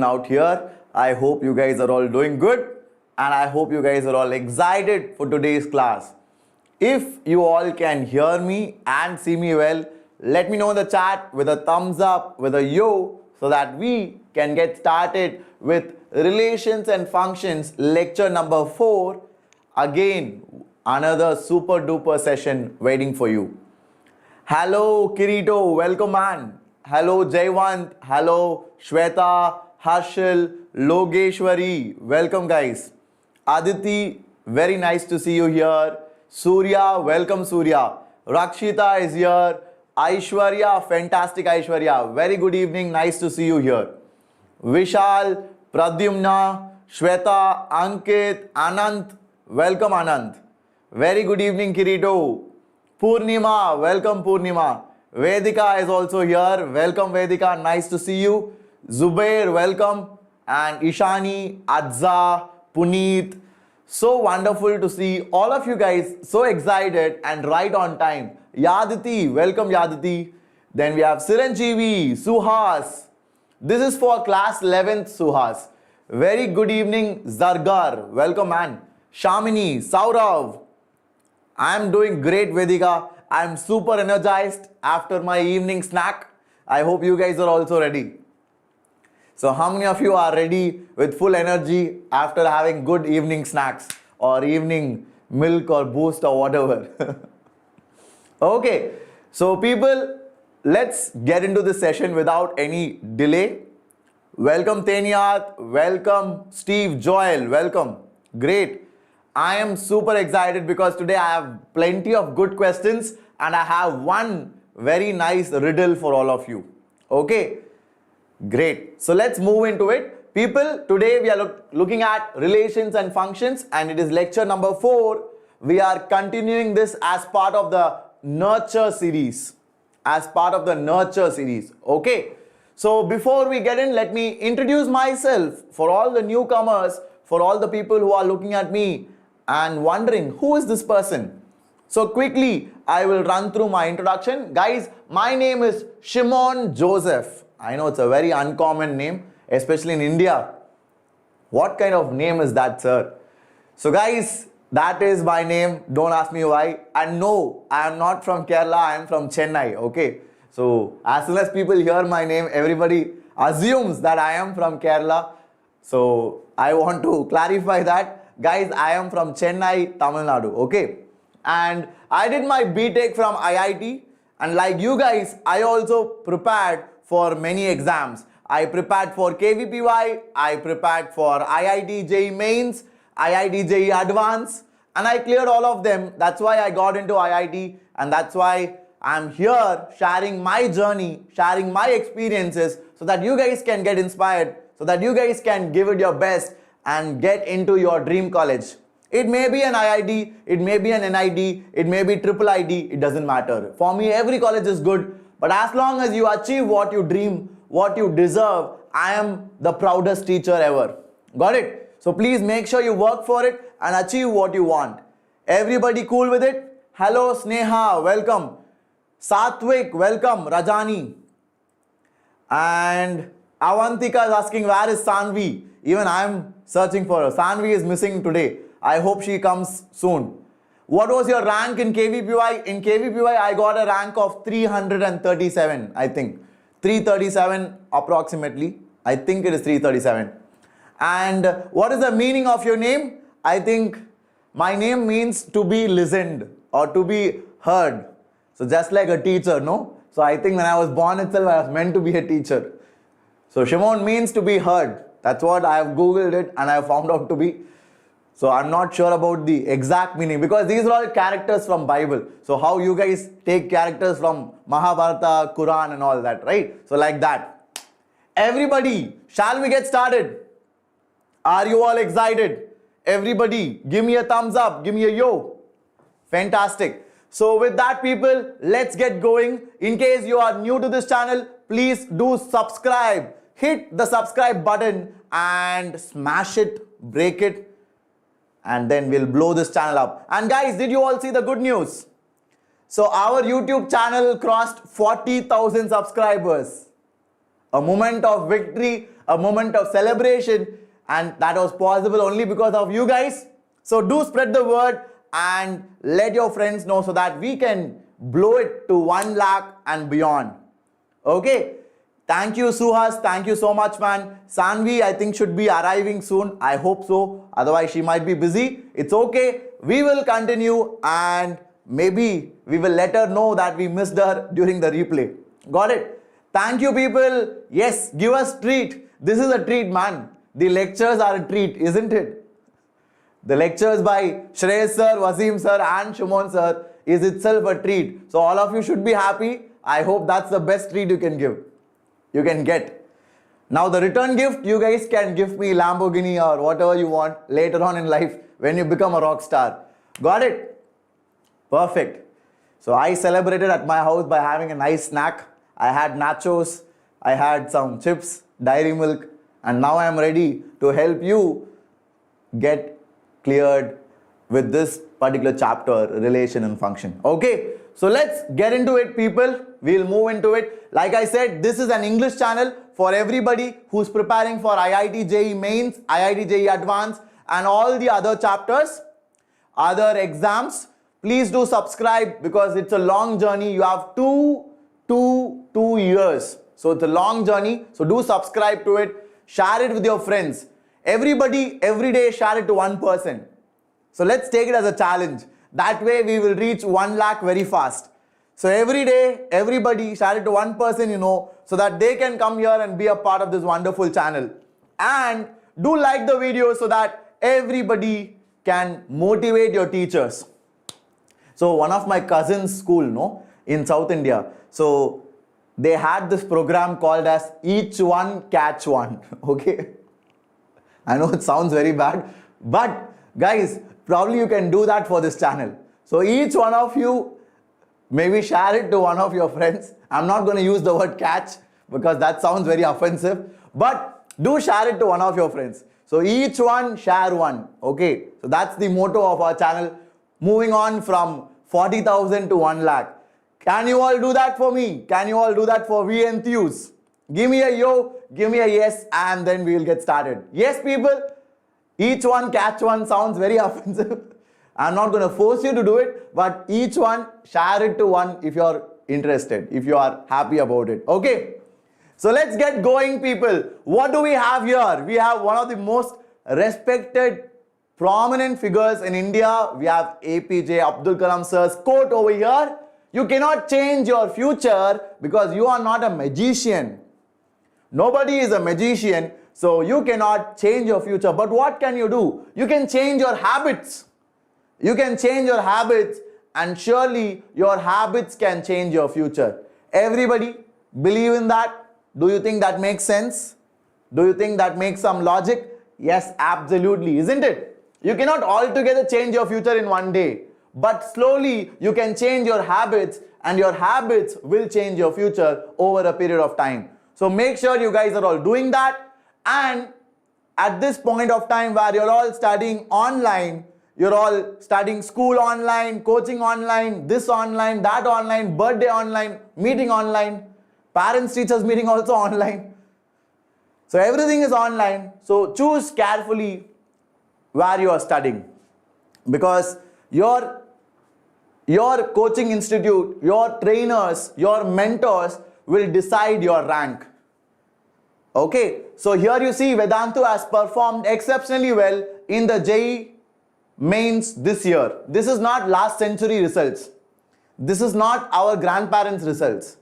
out here. I hope you guys are all doing good and I hope you guys are all excited for today's class. If you all can hear me and see me well, let me know in the chat with a thumbs up, with a yo, so that we can get started with relations and functions lecture number 4. Again, another super duper session waiting for you. Hello Kirito, welcome man. Hello Jayvant, hello Shweta, Harshil, Logeshwari, welcome guys. Aditi, very nice to see you here. Surya, welcome Surya. Rakshita is here. Aishwarya, fantastic Aishwarya, very good evening, nice to see you here. Vishal, Pradyumna, Shweta, Ankit, Anant, welcome Anant. Very good evening Kirito. Purnima, welcome Purnima. Vedika is also here. Welcome Vedika, nice to see you. Zubair, welcome. And Ishani, Adza, Puneet. So wonderful to see all of you guys so excited and right on time. Yaditi, welcome Yaditi. Then we have Siranjeevi, Suhas. This is for class 11th Suhas. Very good evening Zargar, welcome man. Shamini, Saurav. I am doing great Vedika. I am super energized after my evening snack. I hope you guys are also ready. So how many of you are ready with full energy after having good evening snacks or evening milk or boost or whatever? Okay, so people, let's get into this session without any delay. Welcome Teniat, welcome Steve Joel, welcome. Great. I am super excited because today I have plenty of good questions and I have one very nice riddle for all of you. Okay, great. So let's move into it. People, today we are looking at relations and functions and it is lecture number 4. We are continuing this as part of the nurture series. Okay. So before we get in, let me introduce myself for all the newcomers, for all the people who are looking at me and wondering who is this person. So quickly I will run through my introduction. Guys, my name is Shimon Joseph. I know it's a very uncommon name, especially in India. What kind of name is that, sir? So guys, that is my name. Don't ask me why. And no, I am not from Kerala. I am from Chennai. Okay. So as soon as people hear my name, everybody assumes that I am from Kerala. So I want to clarify that. Guys, I am from Chennai, Tamil Nadu, okay? And I did my BTech from IIT. And like you guys, I also prepared for many exams. I prepared for KVPY, I prepared for IIT JEE Mains, IIT JEE Advanced, and I cleared all of them. That's why I got into IIT and that's why I'm here sharing my journey, sharing my experiences so that you guys can get inspired, so that you guys can give it your best and get into your dream college. It may be an IIT, it may be an NIT, it may be triple IT, it doesn't matter. For me, every college is good, but as long as you achieve what you dream, what you deserve, I am the proudest teacher ever. Got it? So please make sure you work for it and achieve what you want. Everybody cool with it? Hello Sneha, welcome. Satvik, welcome. Rajani. And Avantika is asking, where is Sanvi? Even I am searching for her. Sanvi is missing today. I hope she comes soon. What was your rank in KVPY? In KVPY, I got a rank of 337, I think. 337 approximately. I think it is 337. And what is the meaning of your name? I think my name means to be listened or to be heard. So just like a teacher, no? So I think when I was born itself, I was meant to be a teacher. So Shimon means to be heard. That's what I have googled it and I have found out to be. So I'm not sure about the exact meaning because these are all characters from Bible. So how you guys take characters from Mahabharata, Quran and all that, right? So like that. Everybody, shall we get started? Are you all excited? Everybody, give me a thumbs up, give me a yo. Fantastic. So with that people, let's get going. In case you are new to this channel, please do subscribe. Hit the subscribe button and smash it, break it, and then we'll blow this channel up. And guys, did you all see the good news? So our YouTube channel crossed 40,000 subscribers. A moment of victory, a moment of celebration, and that was possible only because of you guys. So do spread the word and let your friends know so that we can blow it to 1 lakh and beyond. Okay. Thank you, Suhas. Thank you so much, man. Sanvi, I think, should be arriving soon. I hope so. Otherwise, she might be busy. It's okay. We will continue and maybe we will let her know that we missed her during the replay. Got it? Thank you, people. Yes, give us treat. This is a treat, man. The lectures are a treat, isn't it? The lectures by Shreyas Sir, Wasim Sir and Shimon Sir is itself a treat. So all of you should be happy. I hope that's the best treat you can give. You can get. Now the return gift, you guys can give me Lamborghini or whatever you want later on in life when you become a rock star. Got it? Perfect. So I celebrated at my house by having a nice snack. I had nachos, I had some chips, dairy milk, and now I am ready to help you get cleared with this particular chapter, relation and function. Okay, so let's get into it, people. We'll move into it. Like I said, this is an English channel for everybody who's preparing for IIT JEE Mains, IIT JEE Advanced, and all the other chapters, other exams. Please do subscribe because it's a long journey. You have two years. So it's a long journey. So do subscribe to it. Share it with your friends. Everybody, every day, share it to one person. So let's take it as a challenge. That way we will reach 1 lakh very fast. So every day, everybody share it to one person you know, so that they can come here and be a part of this wonderful channel. And do like the video so that everybody can motivate your teachers. So one of my cousin's school, in South India, so they had this program called as Each One Catch One. Okay. I know it sounds very bad, but guys, probably you can do that for this channel. So each one of you, maybe share it to one of your friends. I'm not going to use the word catch because that sounds very offensive, but do share it to one of your friends. So each one share one. Okay. So that's the motto of our channel. Moving on from 40,000 to 1 lakh. Can you all do that for me? Can you all do that for JEE Enthuse? Give me a yo, give me a yes, and then we will get started. Yes, people. Each one catch one sounds very offensive. I'm not going to force you to do it, but each one share it to one if you're interested, if you are happy about it. Okay. So let's get going, people. What do we have here? We have one of the most respected, prominent figures in India. We have APJ Abdul Kalam Sir's quote over here. You cannot change your future because you are not a magician. Nobody is a magician, so you cannot change your future. But what can you do? You can change your habits. You can change your habits, and surely your habits can change your future. Everybody believe in that? Do you think that makes sense? Do you think that makes some logic? Yes, absolutely, isn't it? You cannot altogether change your future in one day, but slowly you can change your habits, and your habits will change your future over a period of time. So make sure you guys are all doing that. And at this point of time where you're all studying online, you're all studying school online, coaching online, this online, that online, birthday online, meeting online, parents teachers meeting also online. So everything is online. So choose carefully where you are studying, because your coaching institute, your trainers, your mentors will decide your rank. Okay, so here you see Vedantu has performed exceptionally well in the JEE Mains this year. This is not last century results. This is not our grandparents' results.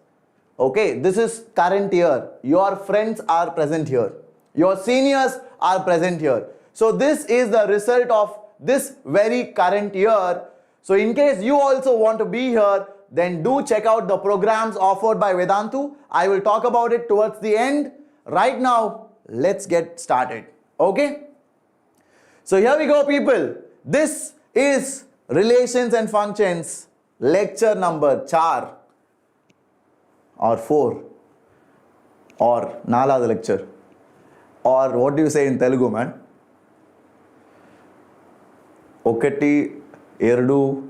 Okay, this is current year. Your friends are present here. Your seniors are present here. So this is the result of this very current year. So in case you also want to be here, then do check out the programs offered by Vedantu. I will talk about it towards the end. Right now, let's get started. Okay? So here we go, people. This is Relations and Functions, lecture number 4 or 4 or Nala the lecture, or what do you say in Telugu, man? Okati, Erdu.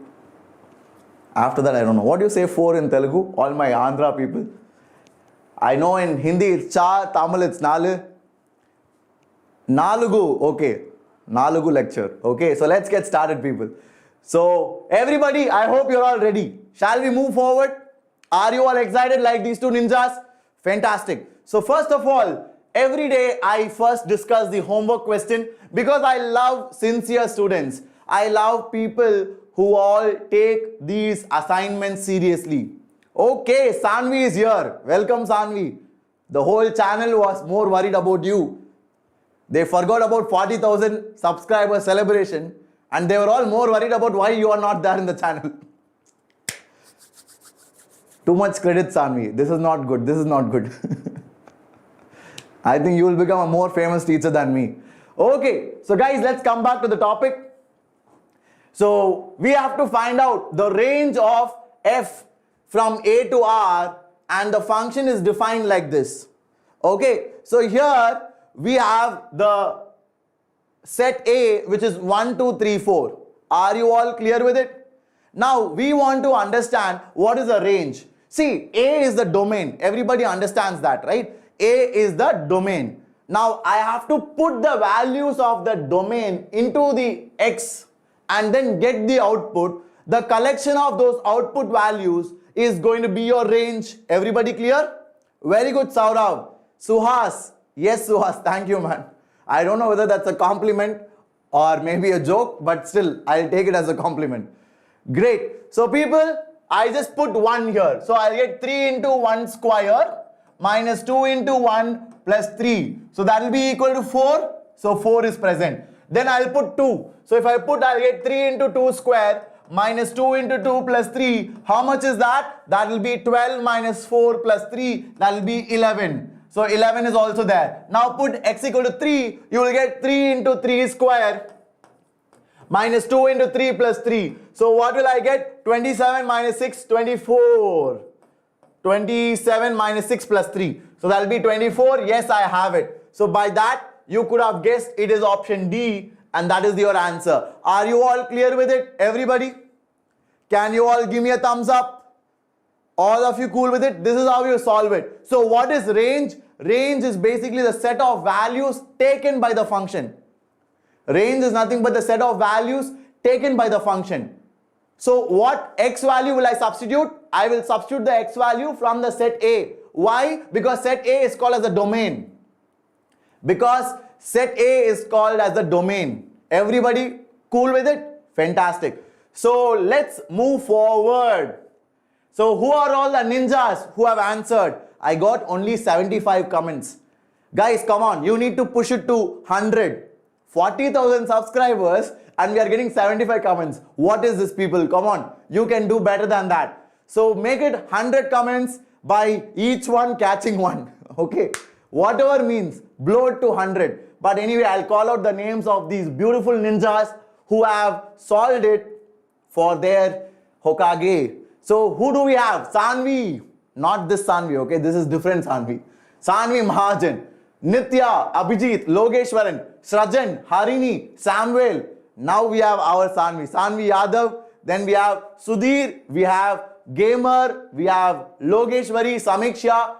After that, I don't know. What do you say 4 in Telugu? All my Andhra people. I know in Hindi it's 4, Tamil it's 4. Nalugu, okay. Nalugu lecture. Okay, so let's get started, people. So, everybody, I hope you're all ready. Shall we move forward? Are you all excited like these two ninjas? Fantastic. So, first of all, every day I first discuss the homework question because I love sincere students. I love people who all take these assignments seriously. Okay, Sanvi is here. Welcome, Sanvi. The whole channel was more worried about you. They forgot about 40,000 subscriber celebration and they were all more worried about why you are not there in the channel. Too much credit, Sanvi. This is not good. This is not good. I think you will become a more famous teacher than me. Okay, so guys, let's come back to the topic. So we have to find out the range of f from a to r, and the function is defined like this. Okay, so here we have the set A, which is 1, 2, 3, 4. Are you all clear with it? Now we want to understand what is the range. See, A is the domain. Everybody understands that, right? A is the domain. Now I have to put the values of the domain into the X and then get the output. The collection of those output values is going to be your range. Everybody clear? Very good, Saurav. Suhas. Yes, Suhas. Thank you, man. I don't know whether that's a compliment or maybe a joke, but still, I'll take it as a compliment. Great. So, people, I just put 1 here. So, I'll get 3 into 1 square minus 2 into 1 plus 3. So, that will be equal to 4. So, 4 is present. Then I'll put 2. So, if I put, I'll get 3 into 2 square minus 2 into 2 plus 3. How much is that? That will be 12 minus 4 plus 3. That will be 11. So 11 is also there. Now put x equal to 3. You will get 3 into 3 square minus 2 into 3 plus 3. So what will I get? 27 minus 6, 24. 27 minus 6 plus 3. So that will be 24. Yes, I have it. So by that, you could have guessed it is option D and that is your answer. Are you all clear with it? Everybody? Can you all give me a thumbs up? All of you cool with it? This is how you solve it. So what is range? Range is basically the set of values taken by the function. Range is nothing but the set of values taken by the function. So what x value will I substitute? I will substitute the x value from the set A. Why? Because set A is called as the domain. Because set A is called as the domain. Everybody cool with it? Fantastic. So let's move forward. So who are all the ninjas who have answered? I got only 75 comments. Guys, come on. You need to push it to 100. 40,000 subscribers and we are getting 75 comments. What is this, people? Come on. You can do better than that. So make it 100 comments by each one catching one. Okay. Whatever means, blow it to 100. But anyway, I'll call out the names of these beautiful ninjas who have solved it for their Hokage. So who do we have? Sanvi. Not this Sanvi, okay? This is different Sanvi. Sanvi Mahajan, Nitya, Abhijit, Logeshwaran, Srajan, Harini, Samuel. Now we have our Sanvi. Sanvi Yadav. Then we have Sudhir. We have Gamer. We have Logeshwari, Samiksha.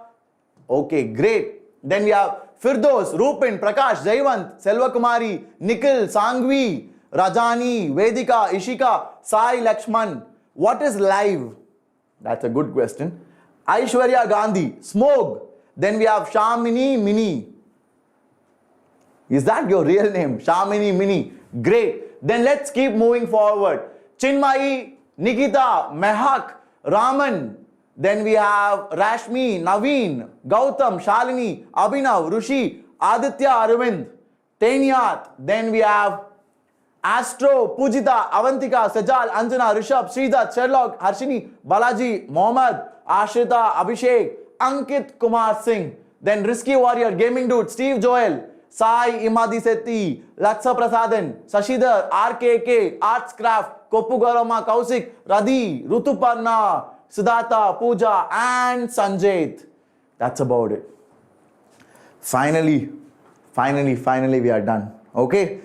Okay, great. Then we have Firdos, Rupin, Prakash, Jayvant, Selva Kumari, Nikhil, Sangvi, Rajani, Vedika, Ishika, Sai Lakshman. What is live? That's a good question. Aishwarya Gandhi, Smog. Then we have Shamini Mini. Is that your real name? Shamini Mini. Great. Then let's keep moving forward. Chinmayi, Nikita, Mehak, Raman. Then we have Rashmi, Naveen, Gautam, Shalini, Abhinav, Rushi, Aditya, Arvind, Tenyat. Then we have Astro, Pujita, Avantika, Sajal, Anjana, Rishabh, Sridhar, Sherlock, Harshini, Balaji, Mohammad, Ashrita, Abhishek, Ankit Kumar Singh. Then Risky Warrior, Gaming Dude, Steve Joel, Sai Imadi Sethi, Laksa Prasadan, Sashidhar, RKK, Artscraft, Koppu Garama, Kausik, Radhi, Rutuparna, Siddhartha, Pooja, and Sanjay. That's about it. Finally, we are done. Okay.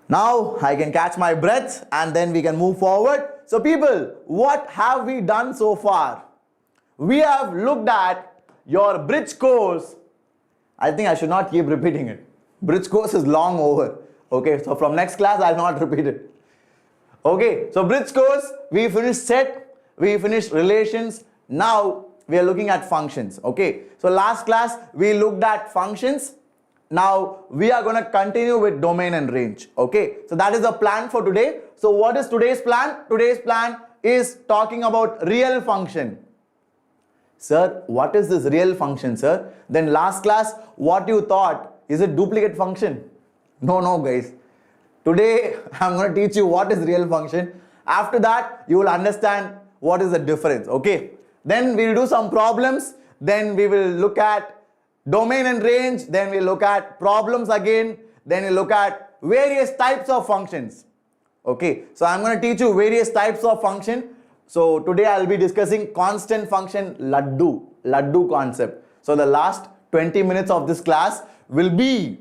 Now I can catch my breath and then we can move forward. So people, what have we done so far? We have looked at your bridge course. I think I should not keep repeating it. Bridge course is long over. Okay, so from next class, I'll not repeat it. Okay, so bridge course, we finished set, we finished relations. Now we are looking at functions. Okay, so last class we looked at functions. Now we are going to continue with domain and range. Okay, so that is the plan for today. So what is today's plan? Today's plan is talking about real function. Sir, what is this real function, sir? Then last class, what you thought, is it duplicate function? No, guys. Today, I'm going to teach you what is real function. After that, you will understand what is the difference, okay? Then we'll do some problems. Then we will look at domain and range. Then we'll look at problems again. Then we'll look at various types of functions. Okay, so I'm going to teach you various types of function. So today I'll be discussing constant function laddu concept. So the last 20 minutes of this class will be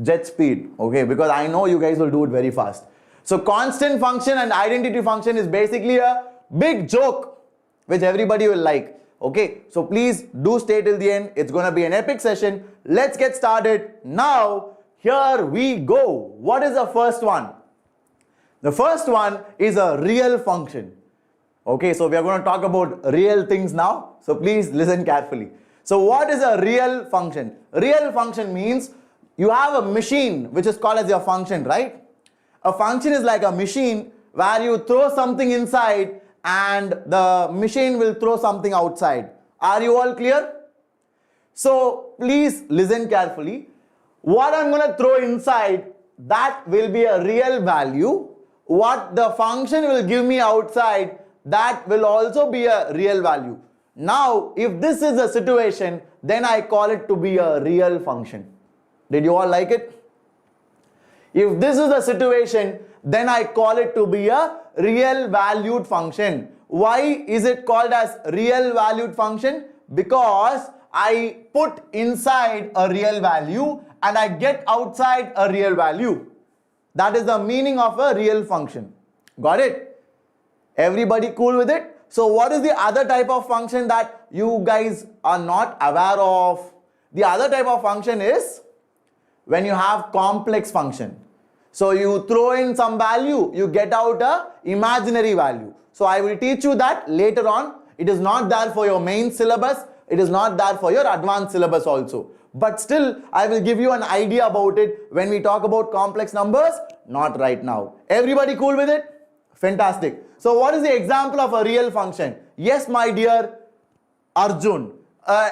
jet speed, okay, because I know you guys will do it very fast. So constant function and identity function is basically a big joke which everybody will like. Okay, so please do stay till the end. It's going to be an epic session. Let's get started. Now, here we go. What is the first one? The first one is a real function. Okay, so we are going to talk about real things now. So please listen carefully. So what is a real function? Real function means you have a machine which is called as your function, right? A function is like a machine where you throw something inside and the machine will throw something outside. Are you all clear? So please listen carefully. What I'm going to throw inside, that will be a real value. What the function will give me outside, that will also be a real value. Now, if this is a situation, then I call it to be a real function. Did you all like it? If this is a situation, then I call it to be a real valued function. Why is it called as real valued function? Because I put inside a real value and I get outside a real value. That is the meaning of a real function. Got it? Everybody cool with it? So what is the other type of function that you guys are not aware of? The other type of function is when you have complex function. So you throw in some value, you get out a imaginary value. So I will teach you that later on. It is not there for your main syllabus. It is not there for your advanced syllabus also. But still, I will give you an idea about it when we talk about complex numbers. Not right now. Everybody cool with it? Fantastic. So what is the example of a real function? Yes, my dear Arjun.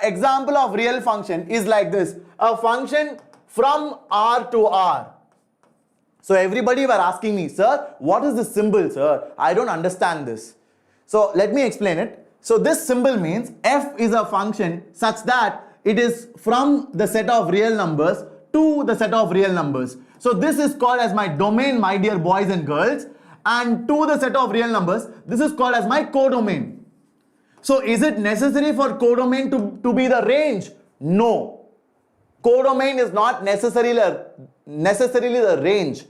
Example of real function is like this. A function from R to R. So everybody were asking me, sir, what is this symbol, sir? I don't understand this. So let me explain it. So this symbol means f is a function such that it is from the set of real numbers to the set of real numbers. So this is called as my domain, my dear boys and girls. And to the set of real numbers, this is called as my codomain. So is it necessary for codomain to be the range? No. Codomain is not necessarily the range.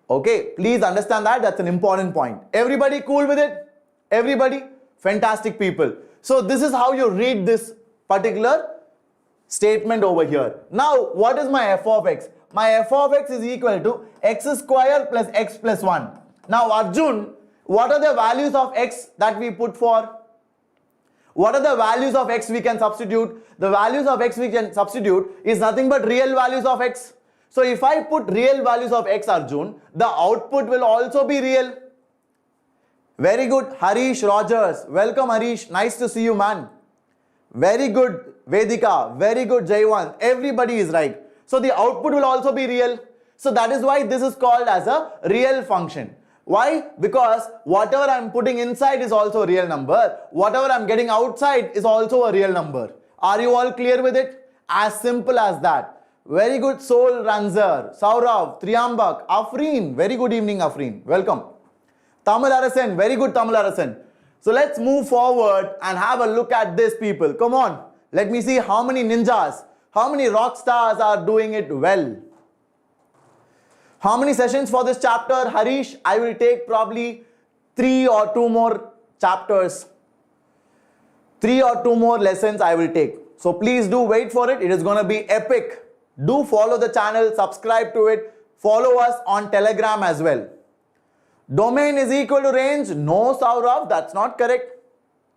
Okay, please understand that. That's an important point. Everybody cool with it? Everybody? Fantastic people. So this is how you read this particular statement over here. Now, what is my f of x? My f of x is equal to x square plus x plus 1. Now, Arjun, what are the values of x that we put for? What are the values of x we can substitute? The values of x we can substitute is nothing but real values of x. So if I put real values of x, Arjun, the output will also be real. Very good, Harish Rogers. Welcome, Harish. Nice to see you, man. Very good, Vedika. Very good, Jaiwan. Everybody is right. So the output will also be real. So that is why this is called as a real function. Why? Because whatever I'm putting inside is also a real number. Whatever I'm getting outside is also a real number. Are you all clear with it? As simple as that. Very good, Soul Ranzer, Saurav, Triambak, Afreen. Very good evening, Afreen. Welcome. Tamil Arasan. Very good, Tamil Arasan. So let's move forward and have a look at this, people. Come on. Let me see how many ninjas, how many rock stars are doing it well. How many sessions for this chapter, Harish? I will take probably 3 or 2 more chapters. 3 or 2 more lessons I will take. So please do wait for it. It is going to be epic. do follow the channel, subscribe to it, follow us on Telegram as well. Domain is equal to range. No, Saurav, that's not correct.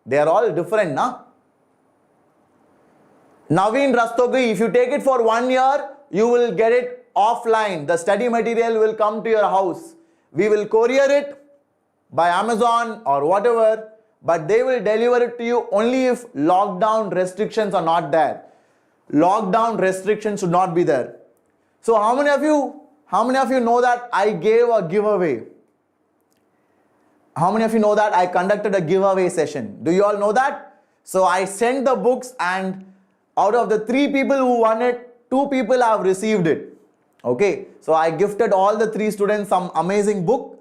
They are all different, na? Naveen Rastogi, if you take it for 1 year, you will get it offline. The study material will come to your house. We will courier it by Amazon or whatever, but they will deliver it to you only if lockdown restrictions are not there. Lockdown restrictions should not be there. So how many of you know that I gave a giveaway? How many of you know that I conducted a giveaway session? Do you all know that? So I sent the books, and out of the 3 people who won it, 2 people have received it. Okay, so I gifted all the 3 students some amazing book,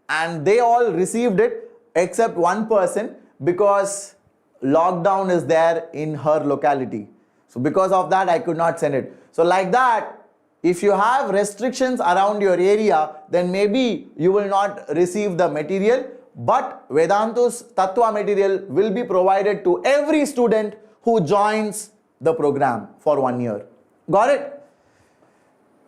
and they all received it except one person, because lockdown is there in her locality. So because of that, I could not send it. So like that, if you have restrictions around your area, then maybe you will not receive the material, but Vedantu's Tattva material will be provided to every student who joins the program for 1 year. Got it?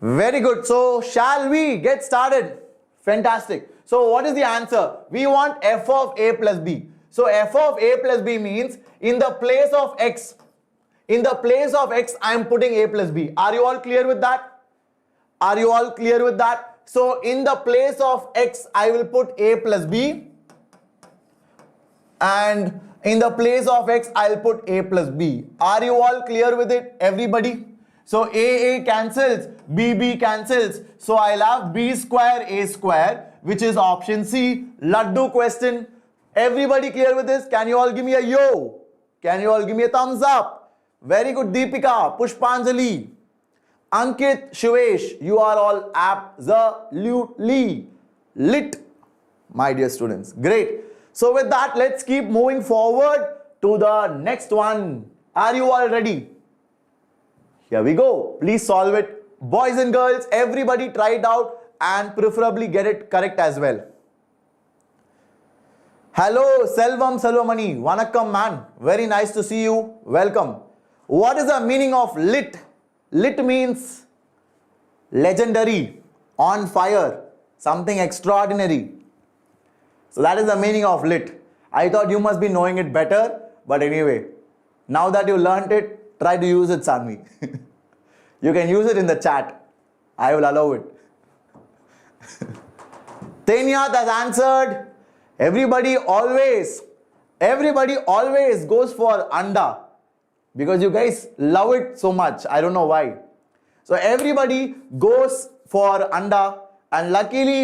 Very good. So shall we get started? Fantastic. So what is the answer? We want f of a plus b. So f of a plus b means in the place of x, I am putting a plus b. Are you all clear with that? Are you all clear with that? So in the place of x, I will put a plus b. And in the place of x, I'll put a plus b. Are you all clear with it, everybody? So a cancels, b cancels. So I'll have b square a square, which is option C. Laddu question. Everybody clear with this? Can you all give me a yo? Can you all give me a thumbs up? Very good, Deepika, Pushpanjali, Ankit, Shivesh. You are all absolutely lit, my dear students. Great. So with that, let's keep moving forward to the next one. Are you all ready? Here we go. Please solve it. Boys and girls, everybody try it out and preferably get it correct as well. Hello, Selvam Selvamani. Vanakkam, man. Very nice to see you. Welcome. What is the meaning of lit? Lit means legendary, on fire, something extraordinary. So that is the meaning of lit. I thought you must be knowing it better, but anyway, now that you learnt it, try to use it, Sanvi. You can use it in the chat. I will allow it. Tenyat has answered. Everybody always goes for anda, because you guys love it so much. I don't know why. So everybody goes for anda, and luckily,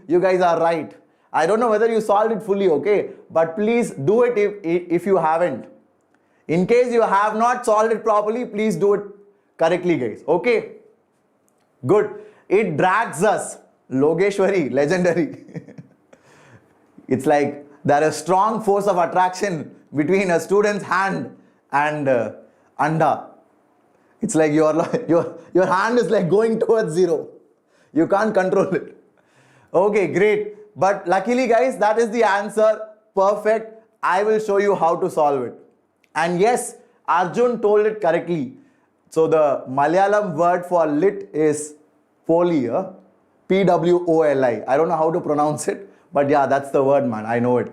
you guys are right. I don't know whether you solved it fully, okay? But please do it if you haven't. In case you have not solved it properly, please do it correctly, guys. Okay? Good. It drags us. Logeshwari, legendary. It's like there is strong force of attraction between a student's hand and anda. It's like your hand is like going towards 0. You can't control it. Okay, great. But luckily, guys, that is the answer. Perfect. I will show you how to solve it. And yes, Arjun told it correctly. So the Malayalam word for lit is poli, P-W-O-L-I. I don't know how to pronounce it, but yeah, that's the word, man. I know it.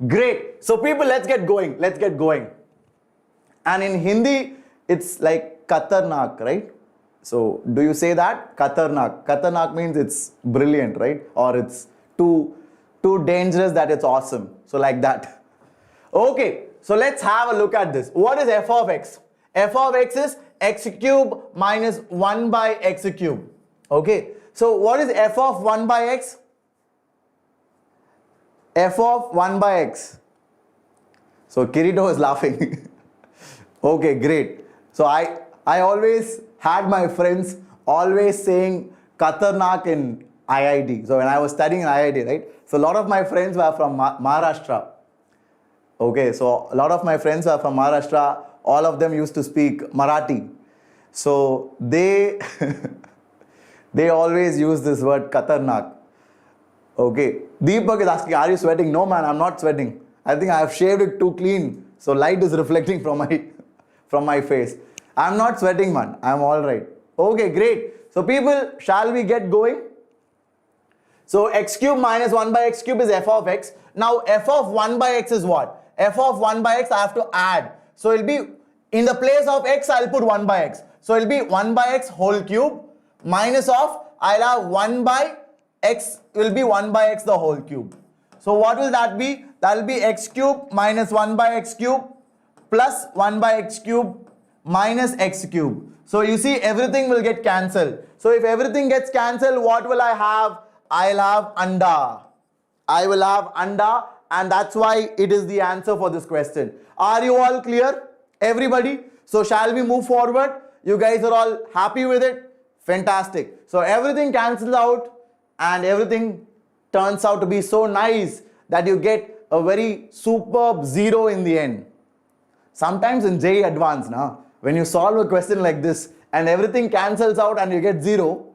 Great. So people, let's get going. Let's get going. And in Hindi, it's like Khatarnak, right? So do you say that? Khatarnak. Khatarnak means it's brilliant, right? Or it's too dangerous that it's awesome. So like that. Okay, so let's have a look at this. What is f of x? F of x is x cube minus 1 by x cube. Okay, so what is f of 1 by x? F of 1 by x. So Kirito is laughing. Okay, great. So I always had my friends always saying Khatarnak in IIT. So when I was studying in IIT, right? So a lot of my friends were from Maharashtra. Okay, so a lot of my friends were from Maharashtra. All of them used to speak Marathi. So they always use this word Khatarnak. Okay, Deepak is asking, are you sweating? No, man, I'm not sweating. I think I have shaved it too clean. So light is reflecting from my face. I'm not sweating, man. I'm all right. Okay, great. So people, shall we get going? So x cube minus 1 by x cube is f of x. Now f of 1 by x is what? F of 1 by x I have to add. So it'll be, in the place of x I'll put 1 by x. So it'll be 1 by x whole cube minus of, I'll have 1 by x will be 1 by x the whole cube. So what will that be? That will be x cube minus 1 by x cube plus 1 by x cube minus x cube. So you see everything will get cancelled. So if everything gets cancelled, what will I have? I'll have under. I will have under, and that's why it is the answer for this question. Are you all clear? Everybody? So shall we move forward? You guys are all happy with it? Fantastic. So everything cancels out and everything turns out to be so nice that you get a very superb 0 in the end. Sometimes in JEE Advanced, when you solve a question like this and everything cancels out and you get 0,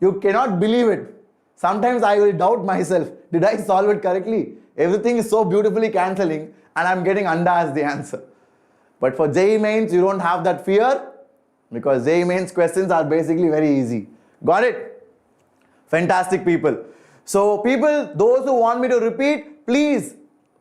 you cannot believe it. Sometimes I will doubt myself, did I solve it correctly? Everything is so beautifully cancelling and I'm getting under as the answer. But for JEE Mains, you don't have that fear because JEE Mains questions are basically very easy. Got it? Fantastic, people. So people, those who want me to repeat, please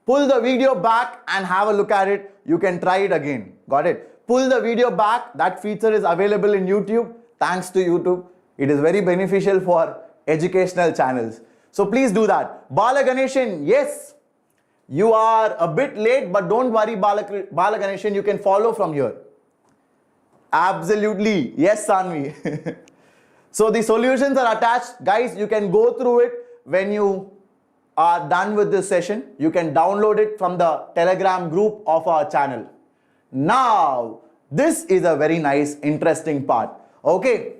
pull the video back and have a look at it. You can try it again. Got it? Pull the video back. That feature is available in YouTube. Thanks to YouTube. It is very beneficial for educational channels. So please do that. Bala Ganeshan, yes, you are a bit late, but don't worry, Bala Ganeshan, you can follow from here. Absolutely. Yes, Sanvi. So the solutions are attached. Guys, you can go through it when you are done with this session. You can download it from the Telegram group of our channel. Now, this is a very nice, interesting part. Okay.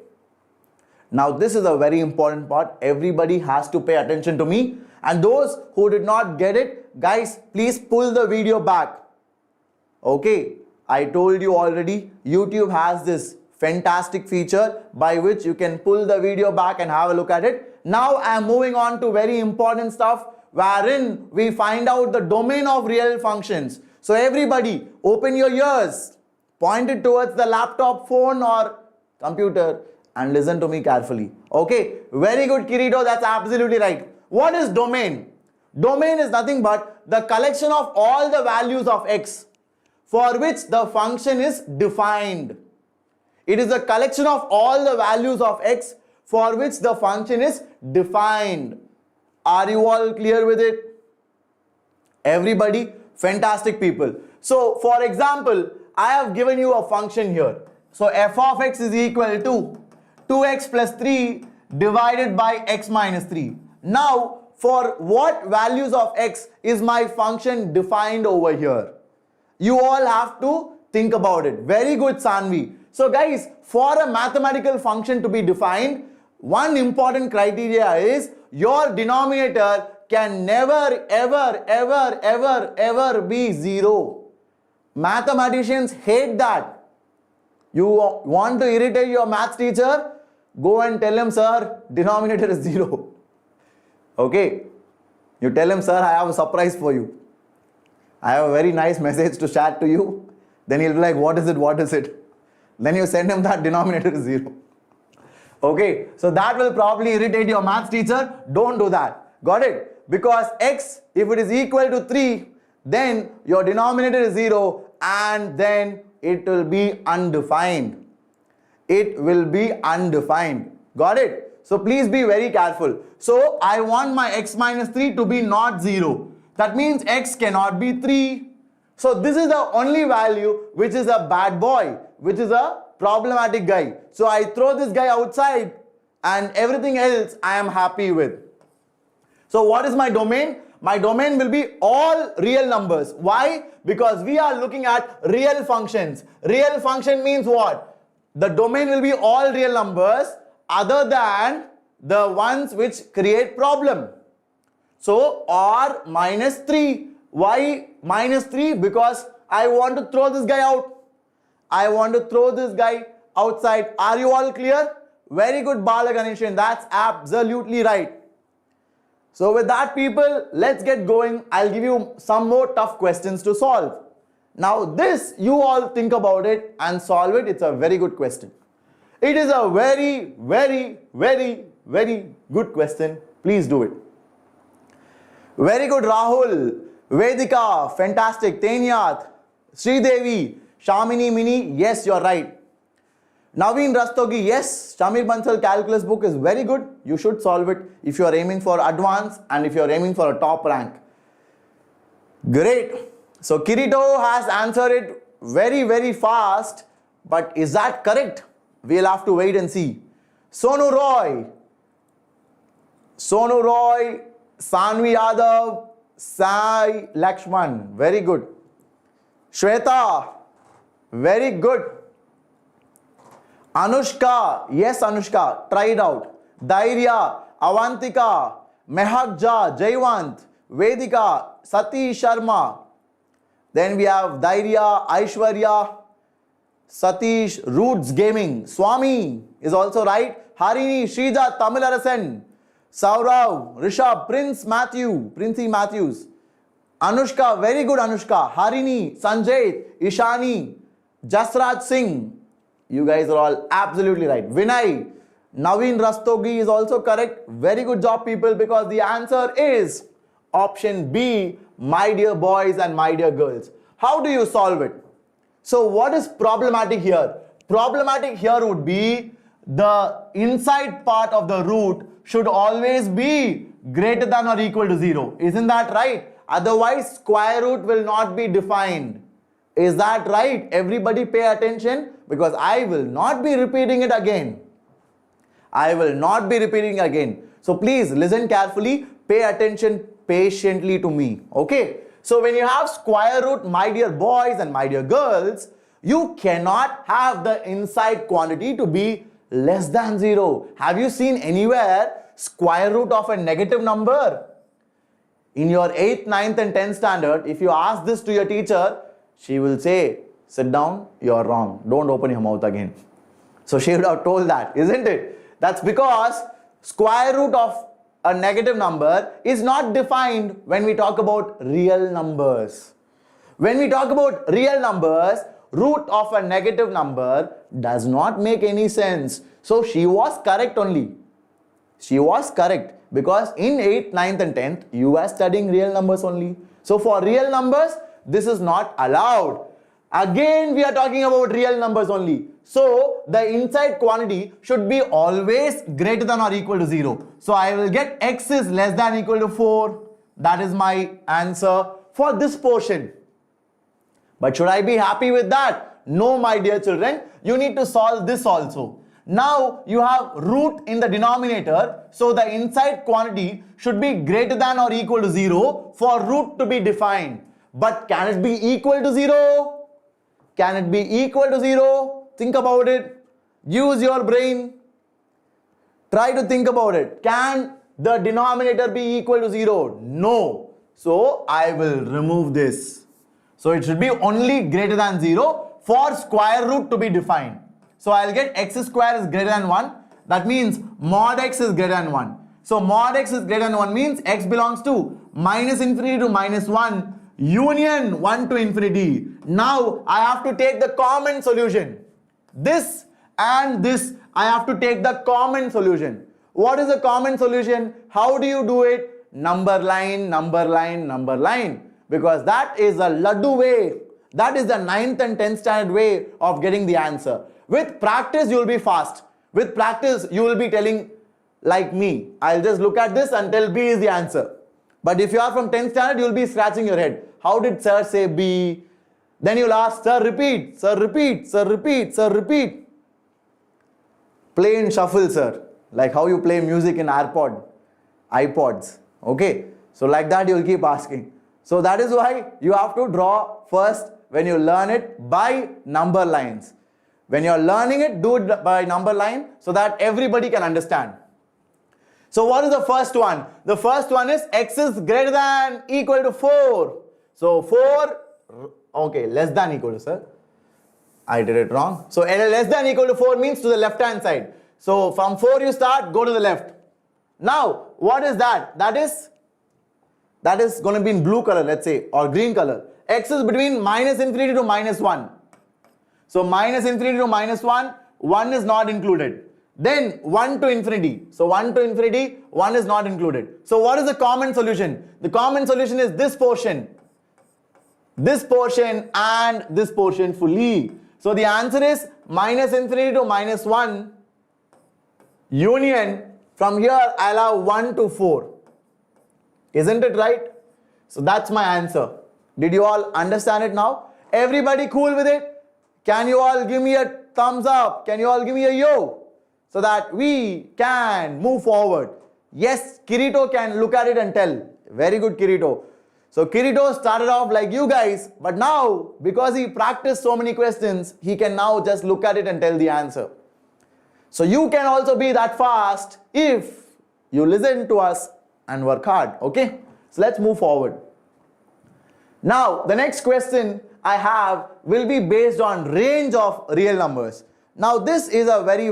Now, this is a very important part. Everybody has to pay attention to me. And those who did not get it, guys, please pull the video back. Okay. I told you already, YouTube has this fantastic feature by which you can pull the video back and have a look at it. Now I am moving on to very important stuff wherein we find out the domain of real functions. So everybody, open your ears, point it towards the laptop, phone or computer and listen to me carefully. Okay, very good, Kirito, that's absolutely right. What is domain? Domain is nothing but the collection of all the values of x for which the function is defined. It is a collection of all the values of x for which the function is defined. Are you all clear with it? Everybody? Fantastic, people. So, for example, I have given you a function here. So, f of x is equal to 2x plus 3 divided by x minus 3. Now, for what values of x is my function defined over here? You all have to think about it. Very good, Sanvi. So guys, for a mathematical function to be defined, one important criteria is your denominator can never, ever be 0. Mathematicians hate that. You want to irritate your maths teacher? Go and tell him, sir, denominator is 0. Okay. You tell him, sir, I have a surprise for you. I have a very nice message to share to you. Then he'll be like, what is it? What is it? Then you send him that denominator is 0. Okay. So that will probably irritate your maths teacher. Don't do that. Got it? Because x, if it is equal to 3, then your denominator is 0 and then it will be undefined. It will be undefined. Got it? So please be very careful. So I want my x minus 3 to be not 0. That means x cannot be 3. So this is the only value which is a bad boy, which is a problematic guy. So I throw this guy outside and everything else I am happy with. So what is my domain? My domain will be all real numbers. Why? Because we are looking at real functions. Real function means what? The domain will be all real numbers other than the ones which create problem. So r minus 3. Why minus 3? Because I want to throw this guy out. I want to throw this guy outside. Are you all clear? Very good, Bala Ganeshan. That's absolutely right. So with that, people, let's get going. I'll give you some more tough questions to solve. Now this, you all think about it and solve it. It's a very good question. It is a very, very, very, very good question. Please do it. Very good, Rahul. Vedika, fantastic. Tenyat, Sridevi, Shamini Mini, yes, you're right. Naveen Rastogi, yes, Shamir Bansal calculus book is very good. You should solve it if you are aiming for advanced and if you are aiming for a top rank. Great. So Kirito has answered it very, very fast. But is that correct? We'll have to wait and see. Sonu Roy, Sanvi Yadav, Sai Lakshman, very good. Shweta, very good. Anushka, yes Anushka, try it out. Dairya, Avantika, Mehakja, Jayvant, Vedika, Sati Sharma. Then we have Dairya, Aishwarya, Satish, Roots Gaming, Swami is also right. Harini, Shrija, Tamil Arasan, Saurav, Rishabh, Princey Matthews. Anushka, very good Anushka. Harini, Sanjay, Ishani, Jasraj Singh. You guys are all absolutely right. Vinay, Naveen Rastogi is also correct. Very good job, people, because the answer is option B, my dear boys and my dear girls. How do you solve it? So what is problematic here? Problematic here would be the inside part of the root should always be greater than or equal to 0. Isn't that right? Otherwise, square root will not be defined. Is that right? Everybody pay attention, because I will not be repeating it again. I will not be repeating again. So please listen carefully, pay attention patiently to me. Okay? So when you have square root, my dear boys and my dear girls, you cannot have the inside quantity to be less than 0. Have you seen anywhere square root of a negative number? In your 8th, 9th and 10th standard, if you ask this to your teacher, she will say, sit down, you're wrong. Don't open your mouth again. So she would have told that, isn't it? That's because square root of a negative number is not defined when we talk about real numbers. When we talk about real numbers, root of a negative number does not make any sense. So she was correct only. She was correct because in 8th, 9th and 10th, you were studying real numbers only. So for real numbers, this is not allowed. Again, we are talking about real numbers only. So the inside quantity should be always greater than or equal to 0. So I will get x is less than or equal to 4. That is my answer for this portion. But should I be happy with that? No, my dear children. You need to solve this also. Now you have root in the denominator. So the inside quantity should be greater than or equal to 0 for root to be defined. But can it be equal to 0? Can it be equal to 0? Think about it. Use your brain. Try to think about it. Can the denominator be equal to 0? No. So I will remove this. So it should be only greater than 0 for square root to be defined. So I'll get x square is greater than 1. That means mod x is greater than 1. So mod x is greater than 1 means x belongs to minus infinity to minus 1. Union 1 to infinity. Now I have to take the common solution. This and this, I have to take the common solution. What is the common solution? How do you do it? Number line, number line, number line. Because that is a laddu way. That is the 9th and 10th standard way of getting the answer. With practice, you will be fast. With practice, you will be telling like me. I'll just look at this and tell B is the answer. But if you are from 10th standard, you will be scratching your head. How did sir say B? Then you'll ask, sir, repeat, sir, repeat, sir, repeat, sir, repeat. Play in shuffle, sir. Like how you play music in iPods. Okay? So like that, you'll keep asking. So that is why you have to draw first when you learn it by number lines. When you're learning it, do it by number line so that everybody can understand. So what is the first one? The first one is x is greater than equal to 4. So 4, okay, less than equal to, sir. I did it wrong. So less than equal to 4 means to the left hand side. So from 4 you start, go to the left. Now, what is that? That is going to be in blue color, let's say, or green color. x is between minus infinity to minus 1. So minus infinity to minus 1, 1 is not included. Then 1 to infinity. So 1 to infinity, 1 is not included. So what is the common solution? The common solution is this portion and this portion fully. So the answer is minus infinity to minus 1 union. From here I'll have 1 to 4. Isn't it right? So that's my answer. Did you all understand it now? Everybody cool with it? Can you all give me a thumbs up? Can you all give me a yo? So that we can move forward. Yes, Kirito can look at it and tell. Very good, Kirito. So Kirito started off like you guys, but now because he practiced so many questions, he can now just look at it and tell the answer. So you can also be that fast if you listen to us and work hard. Okay, so let's move forward. Now the next question I have will be based on range of real numbers. Now this is a very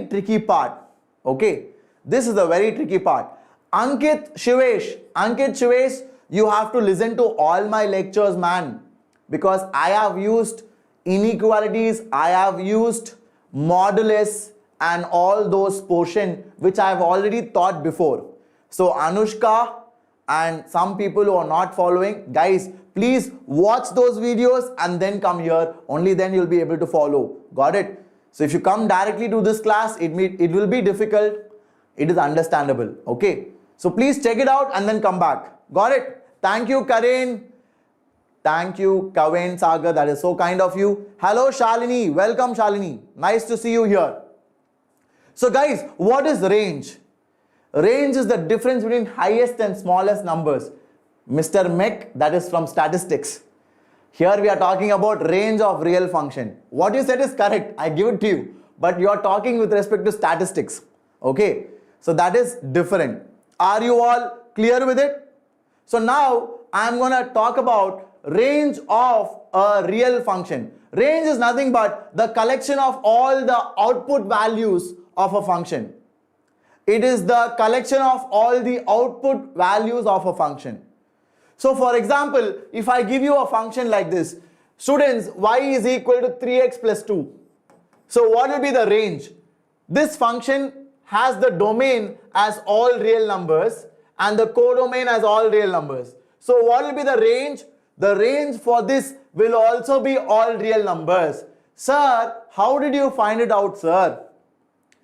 tricky part. Okay, this is a very tricky part. Ankit Shivesh, you have to listen to all my lectures, man, because I have used inequalities, I have used modulus and all those portion which I have already taught before. So Anushka and some people who are not following, guys, please watch those videos and then come here. Only then you'll be able to follow. Got it? So if you come directly to this class, it will be difficult. It is understandable. Okay. So please check it out and then come back. Got it? Thank you, Karin. Thank you, Kaven Sagar. That is so kind of you. Hello, Shalini. Welcome, Shalini. Nice to see you here. So guys, what is range? Range is the difference between highest and smallest numbers. Mr. Mech, that is from statistics. Here we are talking about range of real function. What you said is correct. I give it to you. But you are talking with respect to statistics. Okay. So that is different. Are you all clear with it? So now I am going to talk about range of a real function. Range is nothing but the collection of all the output values of a function. It is the collection of all the output values of a function. So for example, if I give you a function like this, students, y is equal to 3x plus 2. So what will be the range? This function has the domain as all real numbers and the codomain as all real numbers. So what will be the range? The range for this will also be all real numbers. Sir, how did you find it out, sir?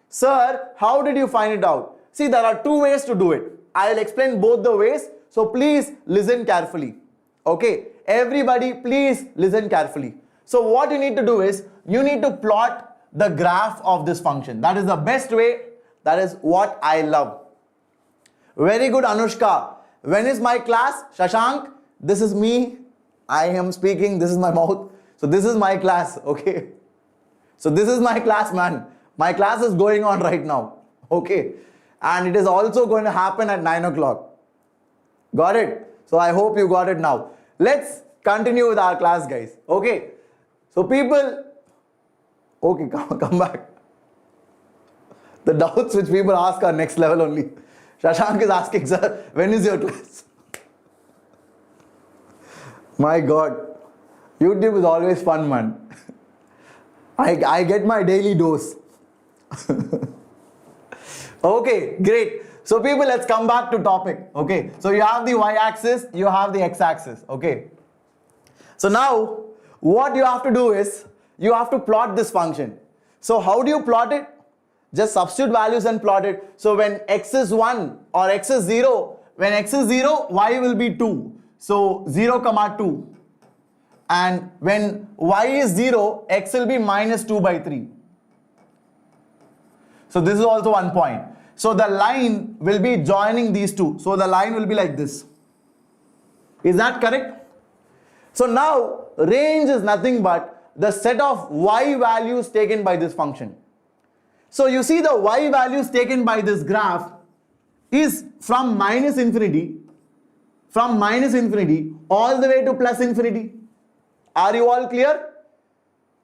Sir, how did you find it out? See, there are two ways to do it. I will explain both the ways. So please listen carefully. Okay, everybody please listen carefully. So what you need to do is, you need to plot the graph of this function. That is the best way. That is what I love. Very good, Anushka. When is my class? Shashank, this is me. I am speaking. This is my mouth. So this is my class. Okay. So this is my class, man. My class is going on right now. Okay. And it is also going to happen at 9 o'clock. Got it? So I hope you got it now. Let's continue with our class, guys. Okay. So people, okay, come back. The doubts which people ask are next level only. Shashank is asking, sir, when is your class? My God, YouTube is always fun, man. I get my daily dose. Okay, great. So people, let's come back to topic. Okay, so you have the y-axis, you have the x-axis. Okay. So now, what you have to do is, you have to plot this function. So how do you plot it? Just substitute values and plot it. So when x is 1 or x is 0, when x is 0, y will be 2. So 0, 2. And when y is 0, x will be minus 2 by 3. So this is also one point. So the line will be joining these two. So the line will be like this. Is that correct? So now range is nothing but the set of y values taken by this function. So you see the y values taken by this graph is from minus infinity all the way to plus infinity. Are you all clear?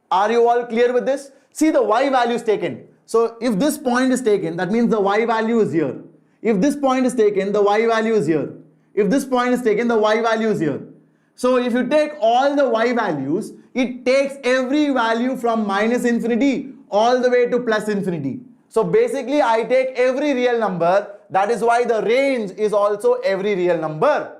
Are you all clear with this? See the y values taken. So if this point is taken, that means the y value is here. If this point is taken, the y value is here. If this point is taken, the y value is here. So if you take all the y values, it takes every value from minus infinity all the way to plus infinity. So basically I take every real number. That is why the range is also every real number.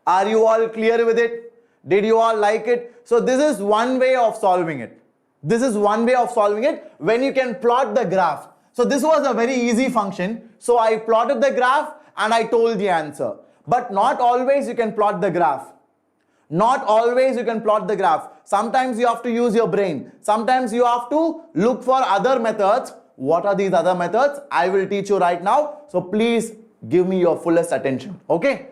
Are you all clear with it? Did you all like it? So this is one way of solving it. This is one way of solving it when you can plot the graph. So this was a very easy function. So I plotted the graph and I told the answer. But not always you can plot the graph. Not always you can plot the graph. Sometimes you have to use your brain. Sometimes you have to look for other methods. What are these other methods? I will teach you right now. So please give me your fullest attention. Okay?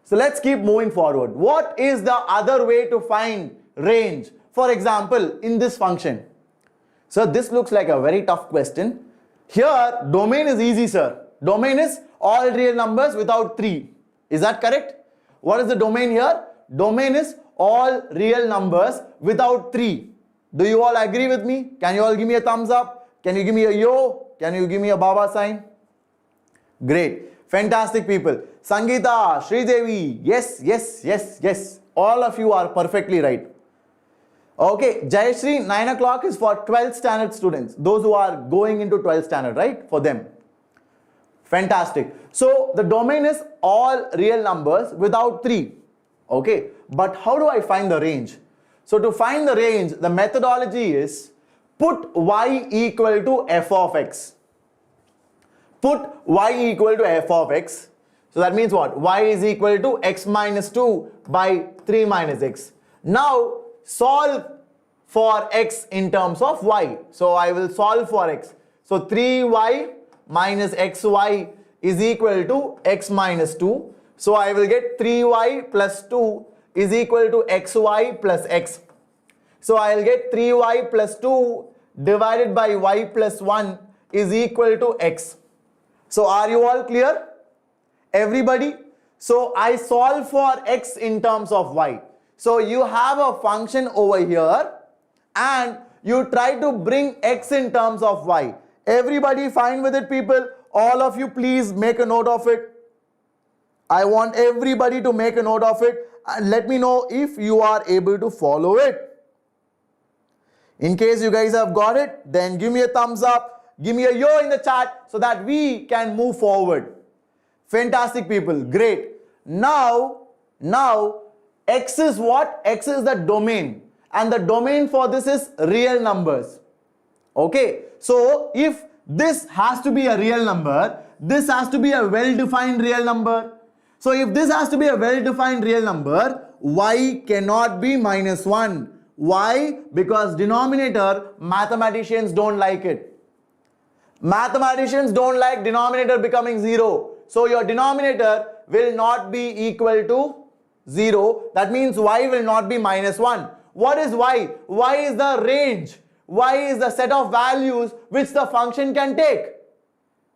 So let's keep moving forward. What is the other way to find range? For example, in this function. So this looks like a very tough question. Here, domain is easy, sir. Domain is all real numbers without 3. Is that correct? What is the domain here? Domain is all real numbers without 3. Do you all agree with me? Can you all give me a thumbs up? Can you give me a yo? Can you give me a Baba sign? Great. Fantastic people. Sangeeta, Sridevi, yes, yes, yes, yes. All of you are perfectly right. Okay, Jayashree, 9 o'clock is for 12th standard students. Those who are going into 12th standard, right? For them. Fantastic. So the domain is all real numbers without 3. Okay, but how do I find the range? So to find the range, the methodology is put y equal to f of x. Put y equal to f of x. So that means what? Y is equal to x minus 2 by 3 minus x. Now solve for x in terms of y. So I will solve for x. So 3y minus xy is equal to x minus 2. So I will get 3y plus 2 is equal to xy plus x. So I will get 3y plus 2 divided by y plus 1 is equal to x. So are you all clear? Everybody? So I solve for x in terms of y. So you have a function over here and you try to bring x in terms of y. Everybody fine with it, people? All of you please make a note of it. I want everybody to make a note of it and let me know if you are able to follow it. In case you guys have got it, then give me a thumbs up, give me a yo in the chat so that we can move forward. Fantastic people, great. Now x is what? X is the domain and the domain for this is real numbers. Okay, so if this has to be a real number, this has to be a well-defined real number. So if this has to be a well-defined real number, y cannot be minus 1. Why? Because denominator, mathematicians don't like it. Mathematicians don't like denominator becoming 0. So your denominator will not be equal to 0. That means y will not be minus 1. What is y? Y is the range. Y is the set of values which the function can take.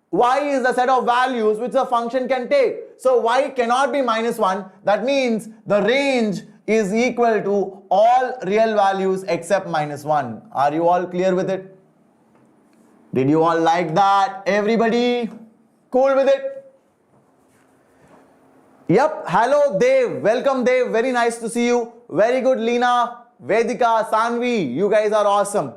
Y is the set of values which the function can take. So y cannot be minus 1. That means the range is equal to all real values except minus 1. Are you all clear with it? Did you all like that? Everybody cool with it? Yep. Hello Dev. Welcome Dev. Very nice to see you. Very good Leena, Vedika, Sanvi. You guys are awesome.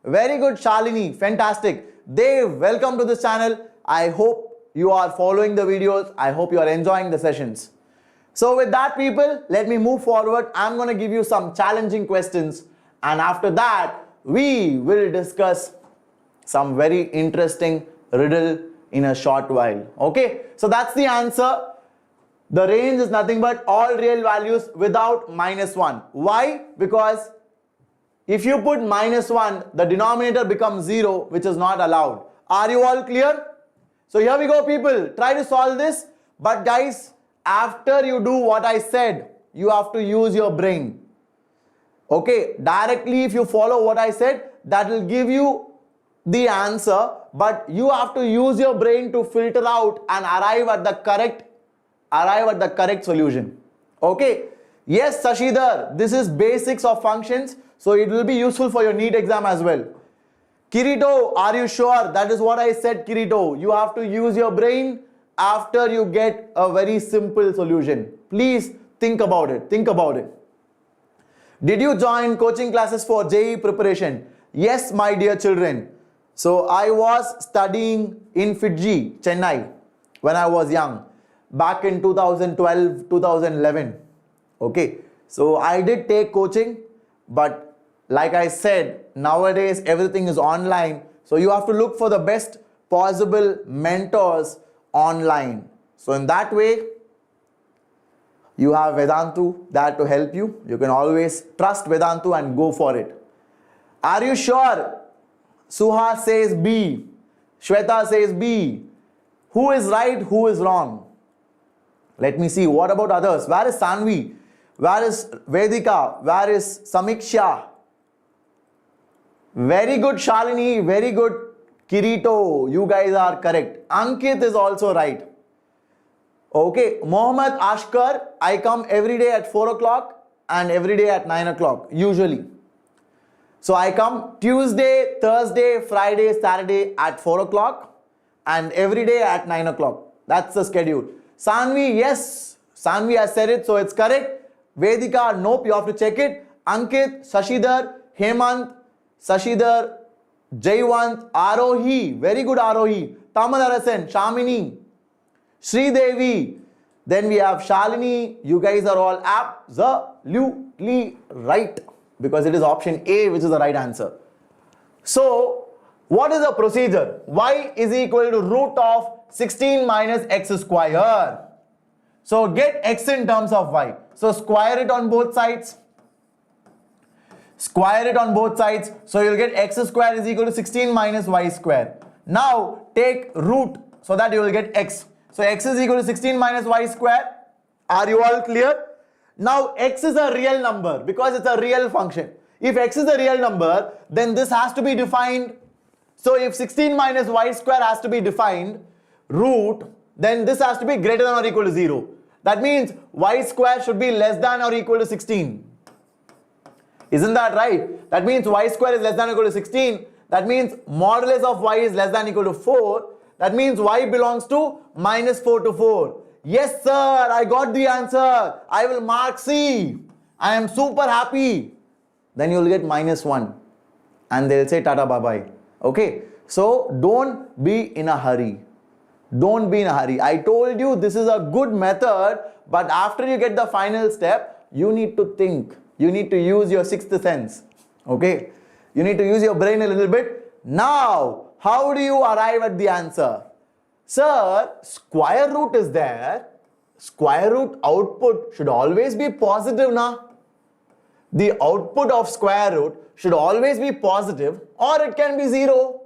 Very good Shalini. Fantastic. Dev, welcome to this channel. I hope you are following the videos. I hope you are enjoying the sessions. So with that people, let me move forward. I'm going to give you some challenging questions and after that we will discuss some very interesting riddle in a short while. Okay, so that's the answer. The range is nothing but all real values without minus 1. Why? Because if you put minus 1, the denominator becomes 0, which is not allowed. Are you all clear? So here we go people, try to solve this. But guys, after you do what I said, you have to use your brain. Okay, directly if you follow what I said, that will give you the answer. But you have to use your brain to filter out and arrive at the correct solution. Okay. Yes, Sashidhar, this is basics of functions. So it will be useful for your NEET exam as well. Kirito, are you sure? That is what I said, Kirito. You have to use your brain after you get a very simple solution. Please think about it. Think about it. Did you join coaching classes for JEE preparation? Yes, my dear children. So I was studying in Fiji, Chennai, when I was young, back in 2012, 2011. Okay, so I did take coaching, but like I said, nowadays everything is online. So you have to look for the best possible mentors online. So in that way, you have Vedantu there to help you. You can always trust Vedantu and go for it. Are you sure? Suha says B. Shweta says B. Who is right? Who is wrong? Let me see. What about others? Where is Sanvi? Where is Vedika? Where is Samiksha? Very good, Shalini. Very good, Kirito. You guys are correct. Ankit is also right. Okay, Mohammed Ashkar, I come every day at 4 o'clock and every day at 9 o'clock, usually. So I come Tuesday, Thursday, Friday, Saturday at 4 o'clock and every day at 9 o'clock. That's the schedule. Sanvi, yes, Sanvi has said it, so it's correct. Vedika, nope, you have to check it. Ankit, Shashidhar, Hemant, Shashidhar, Jayvant, Arohi, very good Arohi. Tamal Arasan, Shamini, Sridevi, then we have Shalini. You guys are all absolutely right because it is option A which is the right answer. So, what is the procedure? Y is equal to root of 16 minus x square. So, get x in terms of y. So, square it on both sides. Square it on both sides. So, you will get x square is equal to 16 minus y square. Now, take root so that you will get x. So x is equal to 16 minus y square. Are you all clear? Now x is a real number because it's a real function. If x is a real number, then this has to be defined. So if 16 minus y square has to be defined, root, then this has to be greater than or equal to 0. That means y square should be less than or equal to 16. Isn't that right? That means y square is less than or equal to 16. That means modulus of y is less than or equal to 4. That means y belongs to minus 4 to 4. Yes, sir, I got the answer. I will mark C. I am super happy. Then you will get minus 1. And they will say tata bye-bye. Okay. So, don't be in a hurry. Don't be in a hurry. I told you this is a good method. But after you get the final step, you need to think. You need to use your sixth sense. Okay. You need to use your brain a little bit. Now, how do you arrive at the answer? Sir, square root is there. Square root output should always be positive, na? The output of square root should always be positive or it can be 0.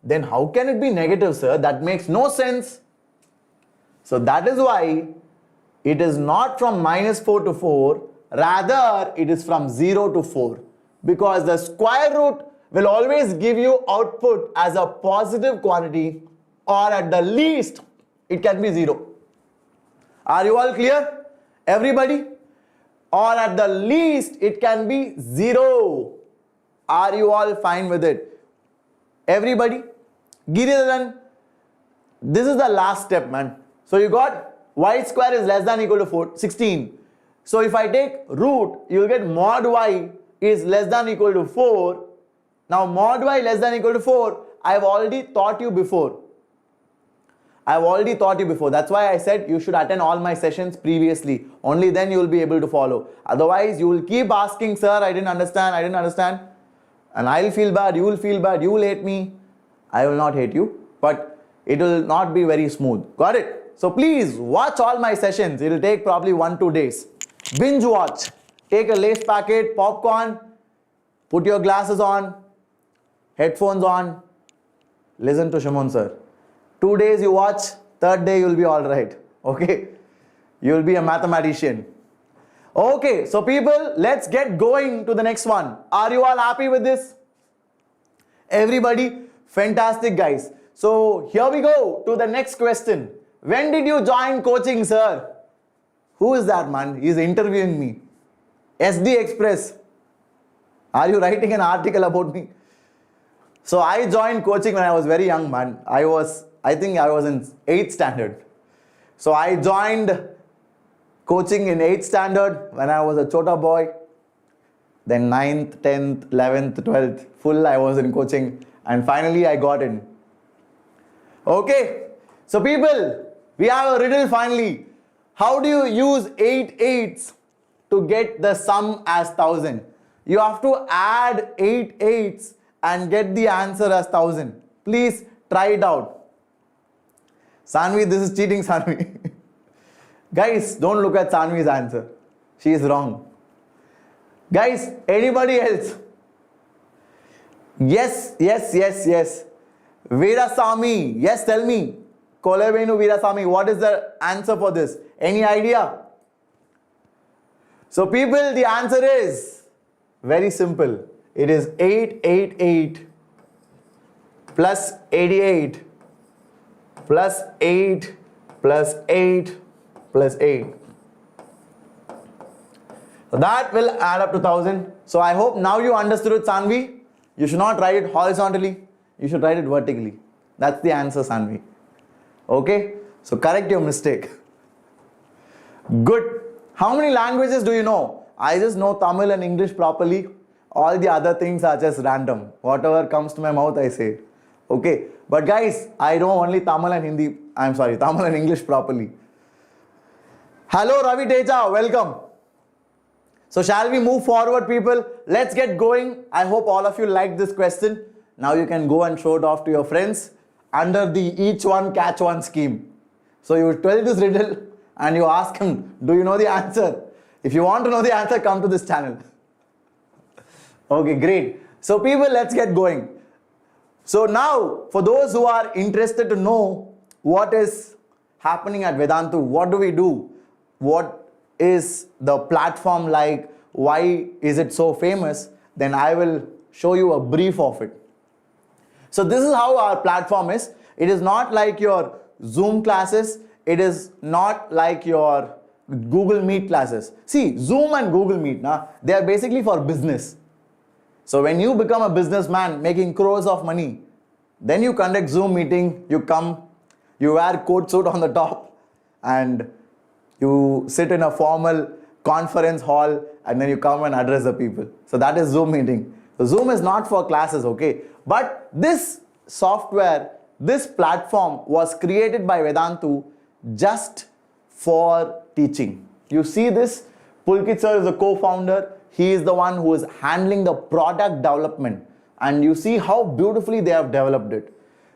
Then how can it be negative, sir? That makes no sense. So that is why it is not from minus 4 to 4. Rather, it is from 0 to 4. Because the square root will always give you output as a positive quantity or at the least it can be 0. Are you all clear? Everybody? Or at the least it can be 0. Are you all fine with it? Everybody? Giridharan, this is the last step, man. So you got y square is less than or equal to 16. So if I take root, you will get mod y is less than or equal to 4. Now mod y less than or equal to 4, I have already taught you before. That's why I said you should attend all my sessions previously. Only then you will be able to follow. Otherwise, you will keep asking, sir, I didn't understand. And I'll feel bad, you will feel bad, you will hate me. I will not hate you, but it will not be very smooth. Got it? So please watch all my sessions. It will take probably 1-2 days. Binge watch. Take a Lay's packet, popcorn, put your glasses on, headphones on, listen to Shimon Sir. 2 days you watch, third day you will be alright. Okay? You will be a mathematician. Okay, so people, let's get going to the next one. Are you all happy with this? Everybody? Fantastic, guys. So here we go to the next question. When did you join coaching, sir? Who is that man? He is interviewing me. SD Express. Are you writing an article about me? So I joined coaching when I was very young, man. I think I was in 8th standard. So I joined coaching in 8th standard when I was a chota boy. Then 9th, 10th, 11th, 12th, full I was in coaching. And finally I got in. Okay. So people, we have a riddle finally. How do you use 8 8s to get the sum as 1000? You have to add 8 8s and get the answer as 1000. Please try it out. Sanvi, this is cheating, Sanvi. Guys, don't look at Sanvi's answer. She is wrong. Guys, anybody else? Yes. Veerasamy, yes, tell me. Kolevenu Veerasamy, what is the answer for this? Any idea? So people, the answer is very simple. It is 888 plus 88 plus 8 plus 8 plus 8. So that will add up to 1000. So I hope now you understood it, Sanvi. You should not write it horizontally. You should write it vertically. That's the answer, Sanvi. Okay? So correct your mistake. Good. How many languages do you know? I just know Tamil and English properly. All the other things are just random. Whatever comes to my mouth, I say it. Okay? But guys, I know only Tamil and Tamil and English properly. Hello, Ravi Teja. Welcome. So shall we move forward, people? Let's get going. I hope all of you liked this question. Now you can go and show it off to your friends under the each one catch one scheme. So you tell this riddle and you ask him, do you know the answer? If you want to know the answer, come to this channel. Okay, great. So people, let's get going. So now, for those who are interested to know what is happening at Vedantu, what do we do? What is the platform like? Why is it so famous? Then I will show you a brief of it. So this is how our platform is. It is not like your Zoom classes. It is not like your Google Meet classes. See, Zoom and Google Meet, they are basically for business. So when you become a businessman making crores of money, then you conduct Zoom meeting, you come, you wear coat suit on the top, and you sit in a formal conference hall, and then you come and address the people. So that is Zoom meeting. So Zoom is not for classes, okay? But this software, this platform was created by Vedantu just for teaching. You see this? Pulkit sir is the co-founder. He is the one who is handling the product development. And you see how beautifully they have developed it.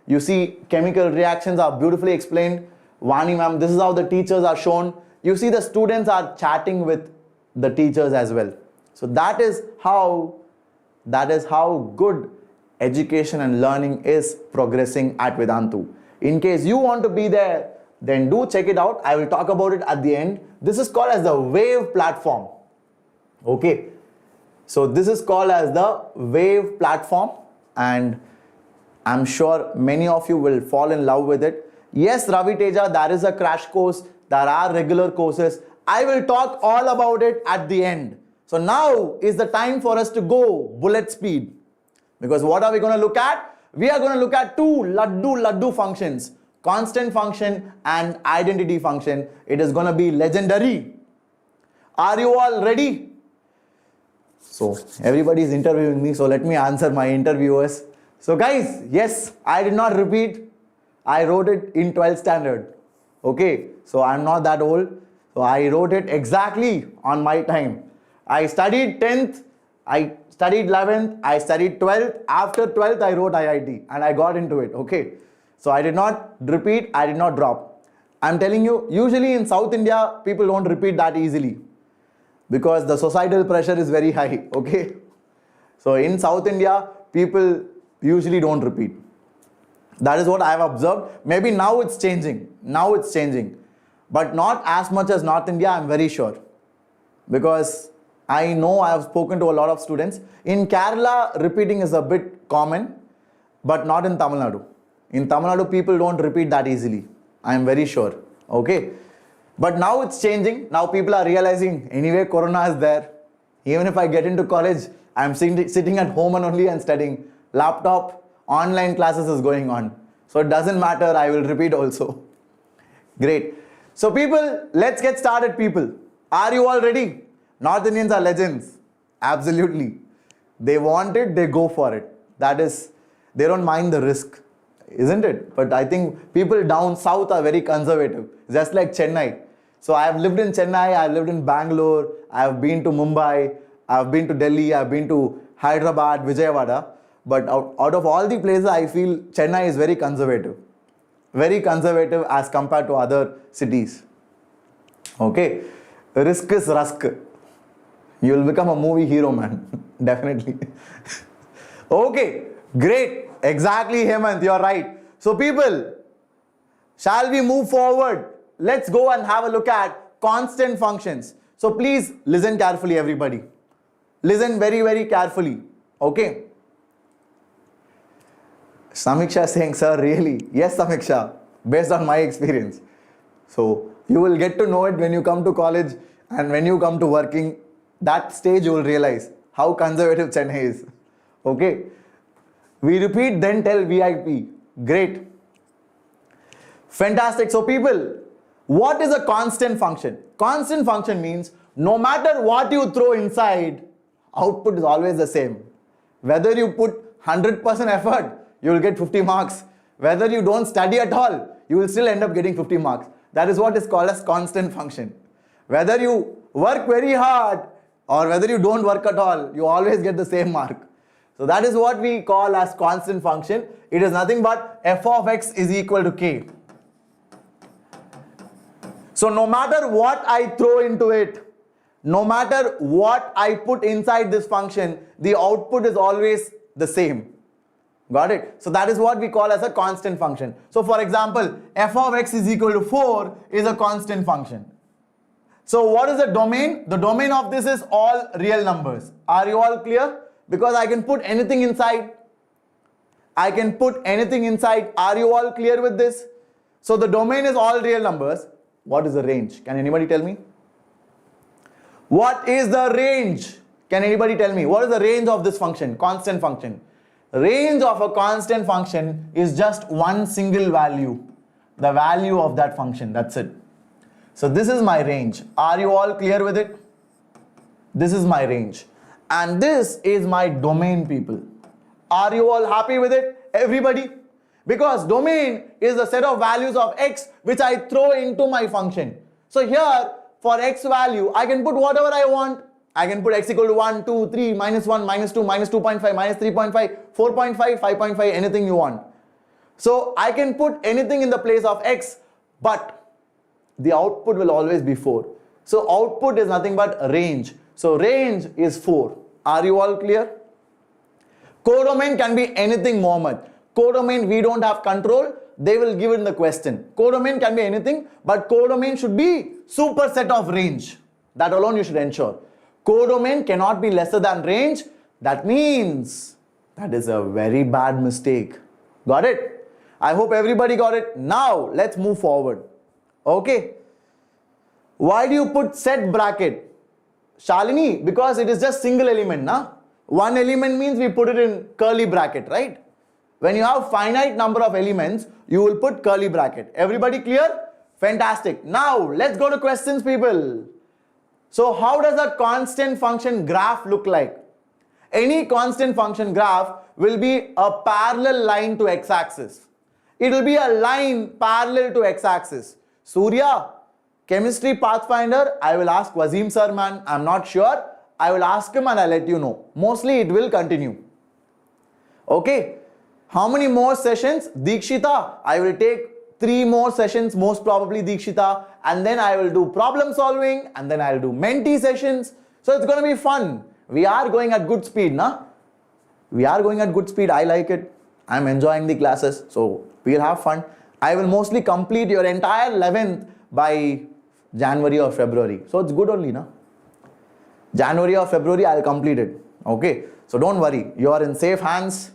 You see chemical reactions are beautifully explained. Vani ma'am, this is how the teachers are shown. You see the students are chatting with the teachers as well. So that is how good education and learning is progressing at Vedantu. In case you want to be there, then do check it out. I will talk about it at the end. This is called as the Wave platform. Okay. So this is called as the Wave platform, and I'm sure many of you will fall in love with it. Yes, Ravi Teja, there is a crash course. There are regular courses. I will talk all about it at the end. So now is the time for us to go bullet speed. Because what are we going to look at? We are going to look at two laddu functions. Constant function and identity function. It is going to be legendary. Are you all ready? So everybody is interviewing me, so let me answer my interviewers. So guys, yes, I did not repeat. I wrote it in 12th standard. Okay, so I'm not that old. So I wrote it exactly on my time. I studied 10th, I studied 11th, I studied 12th. After 12th, I wrote IIT and I got into it. Okay, so I did not repeat, I did not drop. I'm telling you, usually in South India, people don't repeat that easily, because the societal pressure is very high, okay? So in South India, people usually don't repeat. That is what I have observed. Maybe now it's changing. Now it's changing. But not as much as North India, I'm very sure. Because I know I have spoken to a lot of students. In Kerala, repeating is a bit common, but not in Tamil Nadu. In Tamil Nadu, people don't repeat that easily. I am very sure, okay? But now it's changing. Now people are realizing, anyway, Corona is there. Even if I get into college, I'm sitting at home and only and studying. Laptop, online classes is going on. So it doesn't matter, I will repeat also. Great. So people, let's get started, people. Are you all ready? North Indians are legends. Absolutely. They want it, they go for it. That is, they don't mind the risk, isn't it? But I think people down south are very conservative, just like Chennai. So I have lived in Chennai, I have lived in Bangalore, I have been to Mumbai, I have been to Delhi, I have been to Hyderabad, Vijayawada. But out of all the places, I feel Chennai is very conservative. Very conservative as compared to other cities. Okay. Risk is rusk. You will become a movie hero, man. Definitely. Okay. Great. Exactly, Hemant. You're right. So people, shall we move forward? Let's go and have a look at constant functions. So please listen carefully, everybody. Listen very, very carefully. Okay. Samiksha saying, sir, really? Yes, Samiksha, based on my experience. So you will get to know it when you come to college and when you come to working. That stage you will realize how conservative Chennai is. Okay. We repeat, then tell VIP. Great. Fantastic. So people, what is a constant function? Constant function means no matter what you throw inside, output is always the same. Whether you put 100% effort, you will get 50 marks. Whether you don't study at all, you will still end up getting 50 marks. That is what is called as constant function. Whether you work very hard or whether you don't work at all, you always get the same mark. So that is what we call as constant function. It is nothing but f of x is equal to k. So no matter what I throw into it, no matter what I put inside this function, the output is always the same. Got it? So that is what we call as a constant function. So for example, f of x is equal to 4 is a constant function. So what is the domain? The domain of this is all real numbers. Are you all clear? Because I can put anything inside. I can put anything inside. Are you all clear with this? So the domain is all real numbers. What is the range? Can anybody tell me? What is the range? Can anybody tell me? What is the range of this function? Constant function. Range of a constant function is just one single value. The value of that function. That's it. So this is my range. Are you all clear with it? This is my range. And this is my domain, people. Are you all happy with it? Everybody? Because domain is the set of values of x which I throw into my function. So here, for x value, I can put whatever I want. I can put x equal to 1, 2, 3, minus 1, minus 2, minus 2.5, minus 3.5, 4.5, 5.5, anything you want. So I can put anything in the place of x, but the output will always be 4. So output is nothing but range. So range is 4. Are you all clear? Codomain can be anything, Mohammed. Codomain, we don't have control. They will give it in the question. Codomain can be anything, but codomain should be superset of range. That alone you should ensure. Codomain cannot be lesser than range. That means that is a very bad mistake. Got it? I hope everybody got it. Now let's move forward. Okay. Why do you put set bracket? Shalini, because it is just single element, na? One element means we put it in curly bracket, right? When you have finite number of elements, you will put curly bracket. Everybody clear? Fantastic. Now let's go to questions, people. So how does a constant function graph look like? Any constant function graph will be a parallel line to x-axis. It will be a line parallel to x-axis. Surya, chemistry pathfinder, I will ask Wasim sir, man. I'm not sure. I will ask him and I'll let you know. Mostly it will continue. Okay. How many more sessions? Dikshita, I will take 3 more sessions, most probably Dikshita, and then I will do problem solving, and then I'll do mentee sessions. So it's going to be fun. We are going at good speed, na? We are going at good speed. I like it. I'm enjoying the classes. So we'll have fun. I will mostly complete your entire 11th by January or February. So it's good only, na? January or February, I'll complete it. Okay. So don't worry. You are in safe hands.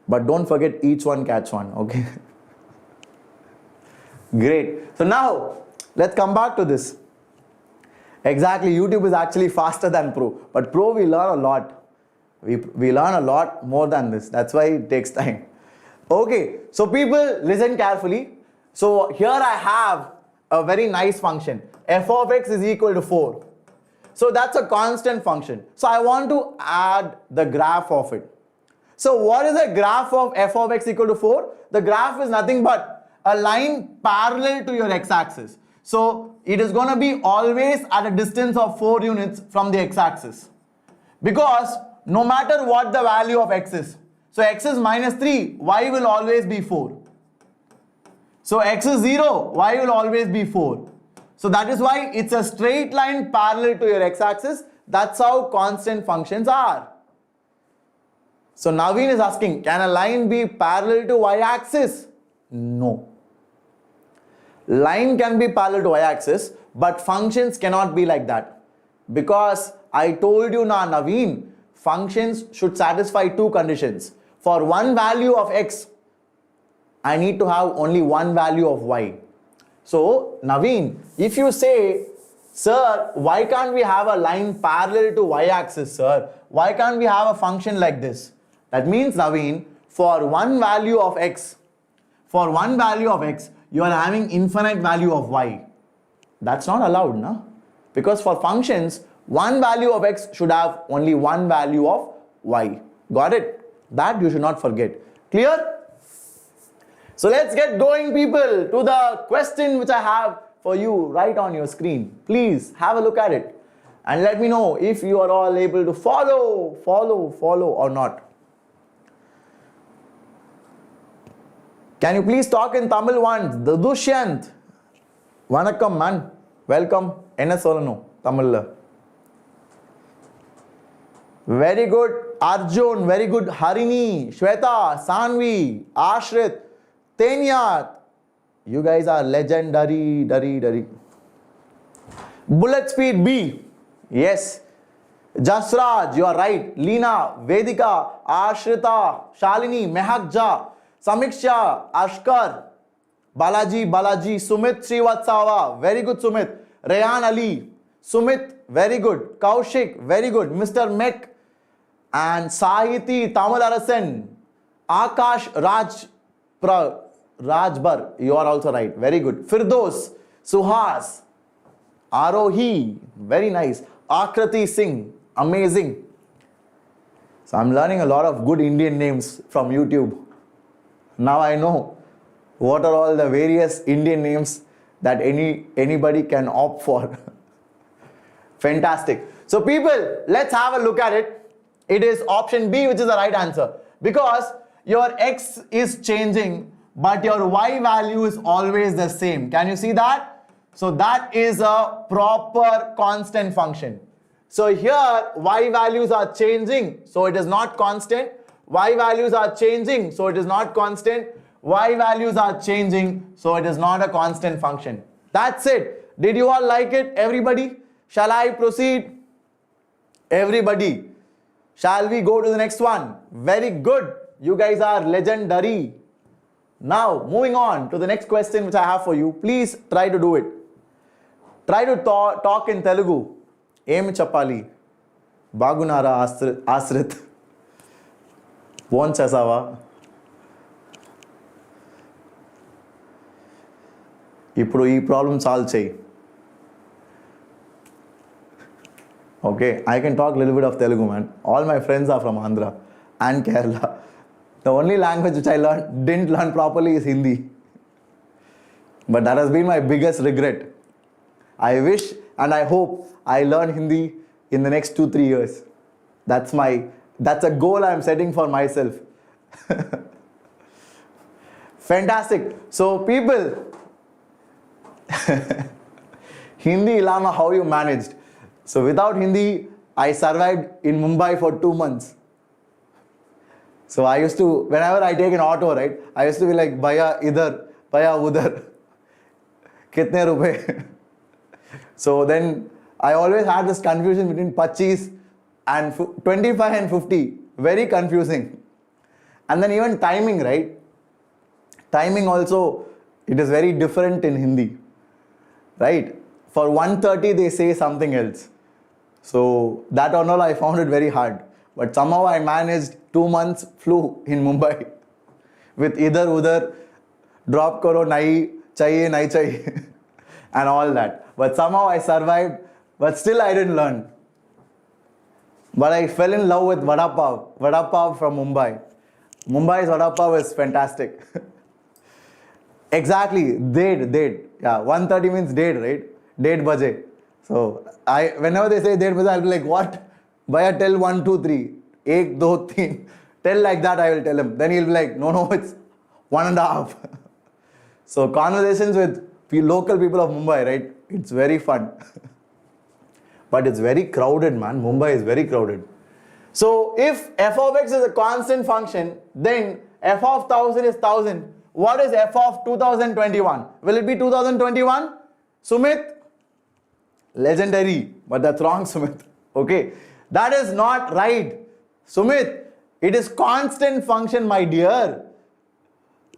But don't forget, each one catch one. Okay. Great. So now let's come back to this. Exactly. YouTube is actually faster than Pro. But Pro, we learn a lot. We learn a lot more than this. That's why it takes time. Okay. So people, listen carefully. So here I have a very nice function. F of x is equal to 4. So that's a constant function. So I want to add the graph of it. So what is the graph of f of x equal to 4? The graph is nothing but a line parallel to your x-axis. So it is going to be always at a distance of 4 units from the x-axis. Because no matter what the value of x is, so x is minus 3, y will always be 4. So x is 0, y will always be 4. So that is why it's a straight line parallel to your x-axis. That's how constant functions are. So Naveen is asking, can a line be parallel to y-axis? No. Line can be parallel to y-axis, but functions cannot be like that. Because I told you now, Naveen, functions should satisfy two conditions. For one value of x, I need to have only one value of y. So Naveen, if you say, sir, why can't we have a line parallel to y-axis, sir? Why can't we have a function like this? That means, Naveen, for one value of x, you are having infinite value of y. That's not allowed, no? Because for functions, one value of x should have only one value of y. Got it? That you should not forget. Clear? So let's get going, people, to the question which I have for you right on your screen. Please have a look at it and let me know if you are all able to follow or not. Can you please talk in Tamil once? The Dushyant. Vanakkam, man. Welcome. Enna solanu Tamil. Very good. Arjun. Very good. Harini. Shweta. Sanvi. Ashrit. Tenyat. You guys are legendary. Bullet speed B. Yes. Jasraj, you are right. Leena, Vedika, Ashrita, Shalini, Mehakja, Samiksha, Ashkar, Balaji, Sumit Srivatsava, very good Sumit. Rayan Ali, Sumit, very good. Kaushik, very good. Mr. Mek and Sahiti, Tamil Arasan, Akash Rajbar, you are also right. Very good. Firdos, Suhas, Arohi, very nice. Akrati Singh, amazing. So I'm learning a lot of good Indian names from YouTube. Now I know what are all the various Indian names that anybody can opt for. Fantastic. So people, let's have a look at it. It is option B which is the right answer. Because your x is changing, but your y value is always the same. Can you see that? So that is a proper constant function. So here y values are changing, so it is not constant. Y values are changing, so it is not constant. Y values are changing, so it is not a constant function. That's it. Did you all like it, everybody? Shall I proceed? Everybody. Shall we go to the next one? Very good. You guys are legendary. Now, moving on to the next question which I have for you. Please try to do it. Try to talk in Telugu. Em Chapali. Bagunara Asrit. Won Chasava. ఇప్పుడు ఈ problem solve చేయి. Okay, I can talk a little bit of Telugu, man. All my friends are from Andhra and Kerala. The only language which I didn't learn properly is Hindi. But that has been my biggest regret. I wish and I hope I learn Hindi in the next 2-3 years. That's a goal I'm setting for myself. Fantastic. So people, Hindi Lama, how you managed? So without Hindi, I survived in Mumbai for 2 months. So I used to, whenever I take an auto, right, I used to be like, Bhaiya idhar, Bhaiya udhar, kitne rupe? So then I always had this confusion between 25 and 50, very confusing. And then even timing, right? Timing also, it is very different in Hindi, right? For 1:30 they say something else. So that and all I found it very hard. But somehow I managed 2 months flew in Mumbai with idhar udhar, drop karo, nahi chahiye, nahi chahiye. and all that. But somehow I survived, but still I didn't learn. But I fell in love with vada pav from Mumbai. Mumbai's vada pav is fantastic. Exactly, date. Yeah, 1:30 means date, right? Date baje. So whenever they say date baje, I'll be like, what? Bhaiya, tell 1, 2, 3. 1, 2, 3. Tell like that, I will tell him. Then he'll be like, no, it's 1.5. So conversations with local people of Mumbai, right? It's very fun. But it's very crowded, man. Mumbai is very crowded. So if f of x is a constant function, then f of 1000 is 1000. What is f of 2021? Will it be 2021? Sumit? Legendary. But that's wrong, Sumit. Okay. That is not right. Sumit, it is constant function, my dear.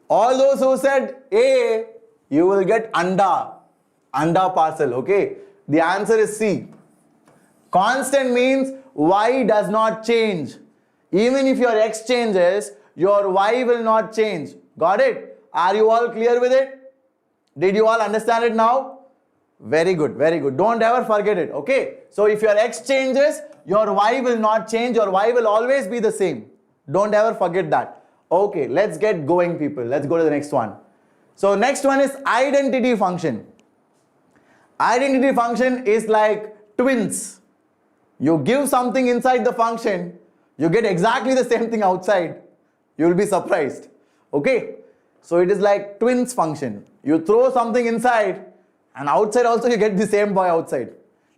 All those who said A, you will get anda parcel, okay? The answer is C. Constant means y does not change. Even if your x changes, your y will not change. Got it? Are you all clear with it? Did you all understand it now? Very good, very good. Don't ever forget it, okay? So if your x changes, your y will not change. Your y will always be the same. Don't ever forget that. Okay, let's get going, people. Let's go to the next one. So next one is identity function. Identity function is like twins. You give something inside the function, you get exactly the same thing outside. You will be surprised. Okay? So it is like twins function. You throw something inside and outside also you get the same boy outside.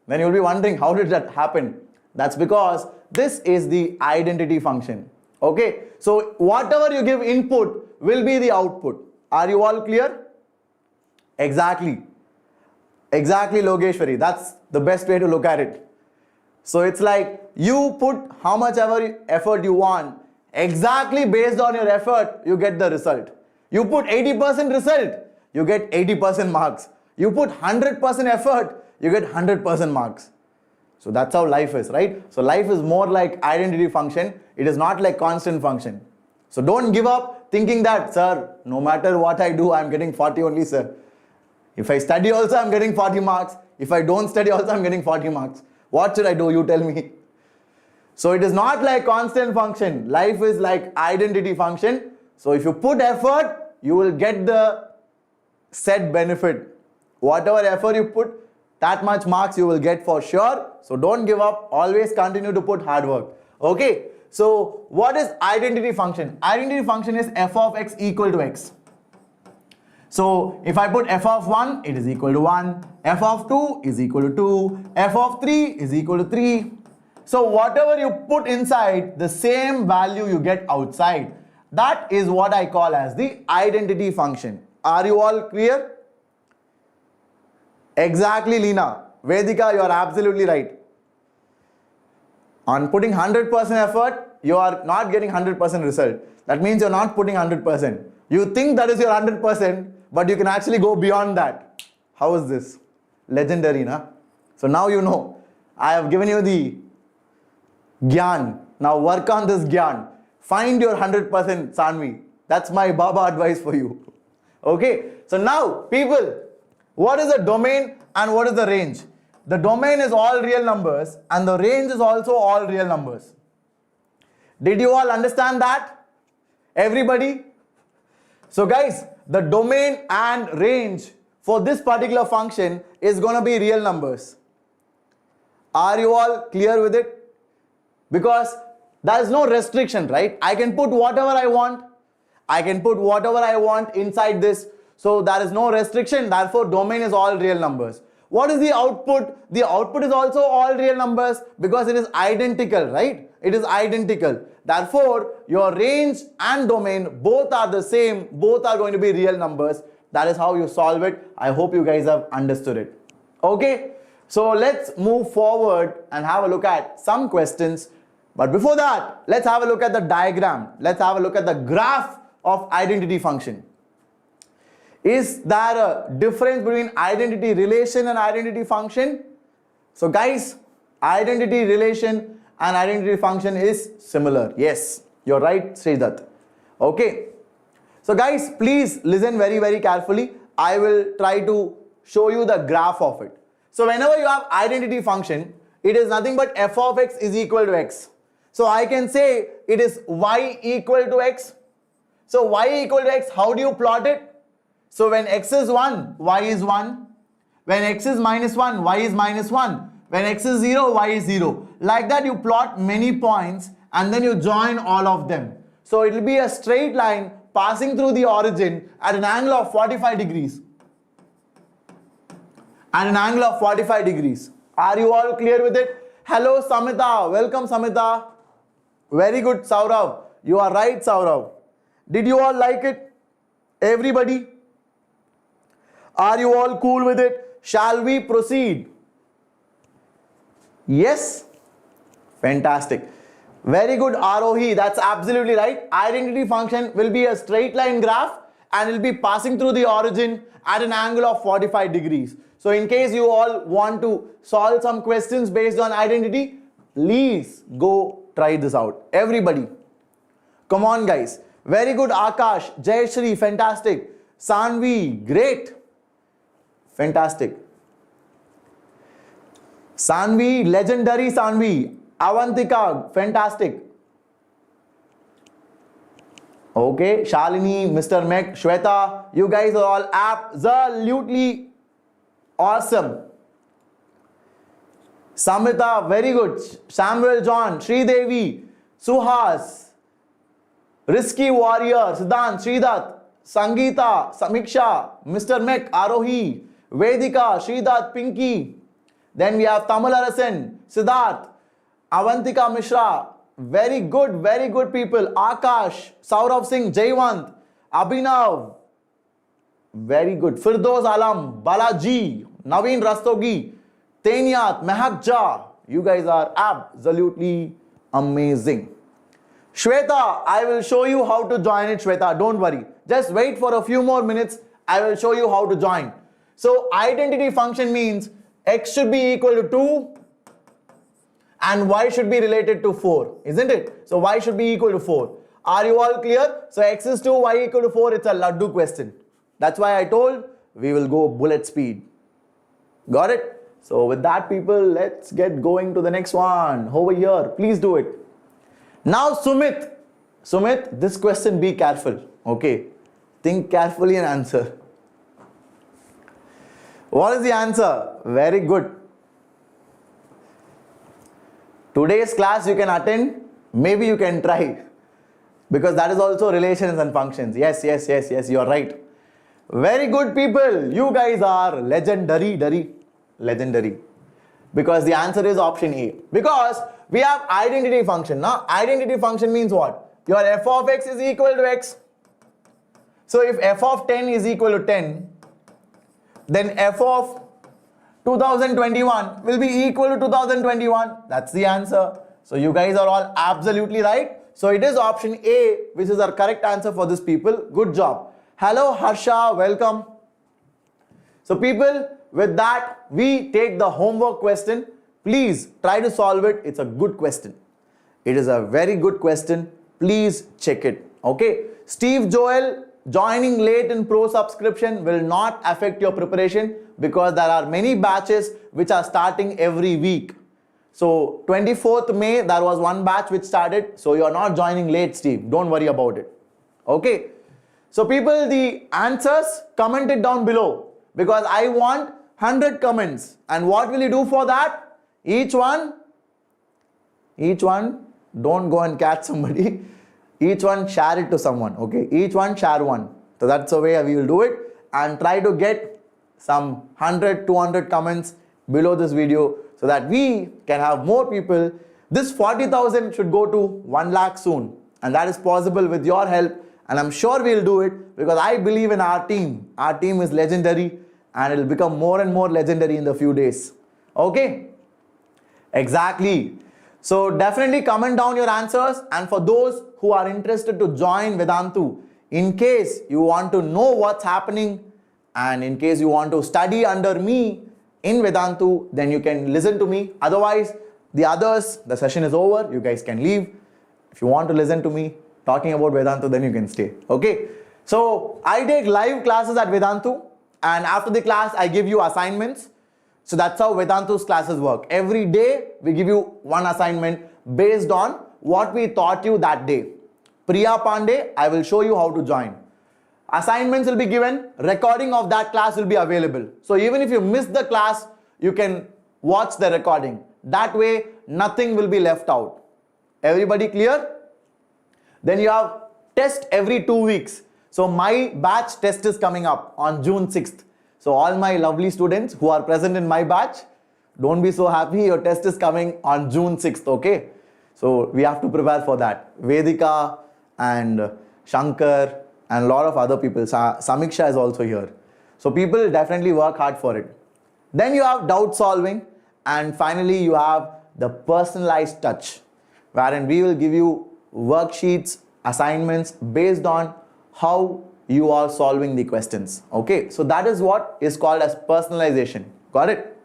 Then you will be wondering, how did that happen? That's because this is the identity function. Okay? So whatever you give input will be the output. Are you all clear? Exactly. Exactly, Logeshwari. That's the best way to look at it. So it's like you put how much ever effort you want, exactly based on your effort, you get the result. You put 80% result, you get 80% marks. You put 100% effort, you get 100% marks. So that's how life is, right? So life is more like identity function. It is not like constant function. So don't give up thinking that, sir, no matter what I do, I'm getting 40 only, sir. If I study also, I'm getting 40 marks. If I don't study also, I'm getting 40 marks. What should I do? You tell me. So it is not like constant function. Life is like identity function. So if you put effort, you will get the set benefit. Whatever effort you put, that much marks you will get for sure. So don't give up. Always continue to put hard work. Okay. So what is identity function? Identity function is f of x equal to x. So if I put f of 1, it is equal to 1. F of 2 is equal to 2. F of 3 is equal to 3. So whatever you put inside, the same value you get outside. That is what I call as the identity function. Are you all clear? Exactly, Leena. Vedika, you are absolutely right. On putting 100% effort, you are not getting 100% result. That means you are not putting 100%. You think that is your 100%, but you can actually go beyond that. How is this? Legendary, na? So now you know. I have given you the Gyan. Now work on this Gyan. Find your 100% Sanvi. That's my Baba advice for you. Okay. So now, people, what is the domain and what is the range? The domain is all real numbers and the range is also all real numbers. Did you all understand that? Everybody? So guys, the domain and range for this particular function is going to be real numbers. Are you all clear with it? Because there is no restriction, right? I can put whatever I want. I can put whatever I want inside this. So there is no restriction. Therefore, domain is all real numbers. What is the output? The output is also all real numbers because it is identical, right? It is identical. Therefore, your range and domain both are the same. Both are going to be real numbers. That is how you solve it. I hope you guys have understood it. Okay. So let's move forward and have a look at some questions. But before that, let's have a look at the diagram. Let's have a look at the graph of identity function. Is there a difference between identity relation and identity function? So guys, identity relation and identity function is similar. Yes, you're right, Sridat. Okay. So guys, please listen very, very carefully. I will try to show you the graph of it. So whenever you have identity function, it is nothing but f of x is equal to x. So I can say it is y equal to x. So y equal to x, how do you plot it? So when x is 1, y is 1. When x is minus 1, y is minus 1. When x is 0, y is 0. Like that you plot many points and then you join all of them. So it will be a straight line passing through the origin at an angle of 45 degrees. At an angle of 45 degrees. Are you all clear with it? Hello Samita. Welcome Samita. Very good Saurav. You are right Saurav. Did you all like it? Everybody? Are you all cool with it? Shall we proceed? Yes? Fantastic. Very good Arohi. That's absolutely right. Identity function will be a straight line graph and will be passing through the origin at an angle of 45 degrees. So in case you all want to solve some questions based on identity, please go try this out. Everybody. Come on guys. Very good Akash. Jayashri. Fantastic. Sanvi. Great. Fantastic. Sanvi. Legendary Sanvi. Avantika. Fantastic. Okay. Shalini. Mr. Mek. Shweta. You guys are all absolutely awesome. Samita, very good. Samuel John, Sridevi, Suhas, Risky Warrior, Siddhant, Sridat, Sangeeta, Samiksha, Mr. Mek, Arohi, Vedika, Sridat, Pinky. Then we have Tamal Arasan, Siddharth, Avantika Mishra. Very good people. Akash, Saurav Singh, Jayvant, Abhinav. Very good. Firdoz Alam, Balaji, Naveen Rastogi, Tenyat, Mehakja. You guys are absolutely amazing. Shweta, I will show you how to join it, Shweta. Don't worry. Just wait for a few more minutes. I will show you how to join. So identity function means x should be equal to 2 and y should be related to 4. Isn't it? So y should be equal to 4. Are you all clear? So x is 2, y equal to 4. It's a laddu question. That's why I told we will go bullet speed. Got it? So with that people, let's get going to the next one. Over here, please do it. Now Sumit. Sumit, this question be careful. Okay. Think carefully and answer. What is the answer? Very good. Today's class you can attend. Maybe you can try. Because that is also relations and functions. Yes, you are right. Very good people. You guys are legendary. Because the answer is option A. Because we have identity function. Now identity function means what? Your f of x is equal to x. So if f of 10 is equal to 10, then f of 2021 will be equal to 2021. That's the answer. So you guys are all absolutely right. So it is option A, which is our correct answer for this people. Good job. Hello Harsha, welcome. So people, with that, we take the homework question. Please try to solve it. It's a good question. It is a very good question. Please check it. Okay. Steve Joel, joining late in pro subscription will not affect your preparation because there are many batches which are starting every week. So 24th May, there was one batch which started. So you are not joining late, Steve. Don't worry about it. Okay. So people, the answers, comment it down below because I want 100 comments. And what will you do for that? Each one, don't go and catch somebody. Each one share it to someone. Okay. Each one share one. So that's the way we will do it. And try to get some 100, 200 comments below this video so that we can have more people. This 40,000 should go to 1 lakh soon. And that is possible with your help. And I'm sure we'll do it because I believe in our team. Our team is legendary and it will become more and more legendary in the few days. Okay? Exactly. So definitely comment down your answers. And for those who are interested to join Vedantu, in case you want to know what's happening and in case you want to study under me in Vedantu, then you can listen to me. Otherwise, the others, the session is over. You guys can leave. If you want to listen to me talking about Vedantu, then you can stay. Okay. So I take live classes at Vedantu and after the class I give you assignments. So that's how Vedantu's classes work. Every day we give you one assignment based on what we taught you that day. Priya Pandey, I will show you how to join. Assignments will be given, recording of that class will be available. So even if you miss the class, you can watch the recording. That way, nothing will be left out. Everybody clear? Then you have test every 2 weeks. So my batch test is coming up on June 6th. So all my lovely students who are present in my batch, don't be so happy, your test is coming on June 6th, okay? So we have to prepare for that. Vedika and Shankar and a lot of other people. Samiksha is also here. So people definitely work hard for it. Then you have doubt solving, and finally you have the personalized touch, wherein we will give you worksheets, assignments based on how you are solving the questions. Okay, so that is what is called as personalization. Got it?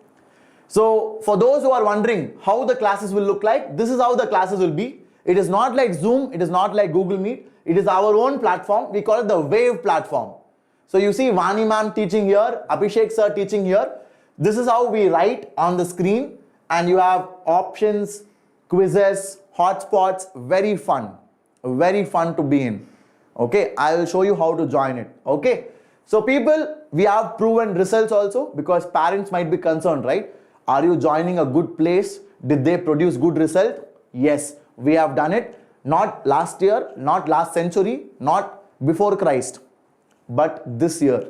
So for those who are wondering how the classes will look like, this is how the classes will be. It is not like Zoom, it is not like Google Meet. It is our own platform. We call it the Wave platform. So you see Vani ma'am teaching here, Abhishek sir teaching here. This is how we write on the screen, and you have options, quizzes, hotspots. Very fun to be in. Okay, I will show you how to join it. Okay, so people, we have proven results also, because parents might be concerned, right? Are you joining a good place? Did they produce good result? Yes, we have done it. Not last year, not last century, not before Christ, but this year.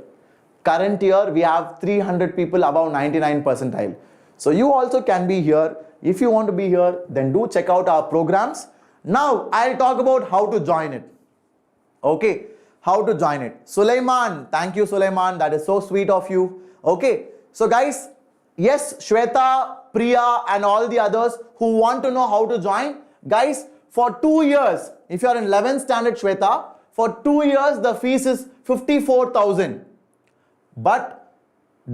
Current year, we have 300 people above 99 percentile. So you also can be here. If you want to be here, then do check out our programs. Now, I'll talk about how to join it. Okay, how to join it. Sulaiman, thank you Sulaiman, that is so sweet of you. Okay, so guys, yes, Shweta, Priya and all the others who want to know how to join, guys, for 2 years, if you are in 11th standard Shweta, for 2 years the fees is 54,000. But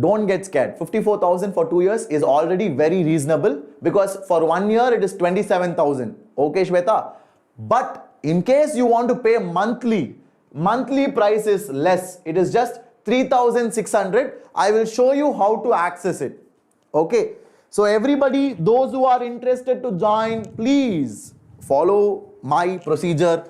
don't get scared. 54,000 for 2 years is already very reasonable, because for 1 year it is 27,000. Okay Shweta? But in case you want to pay monthly price is less. It is just 3,600. I will show you how to access it. Okay. So everybody, those who are interested to join, please follow my procedure.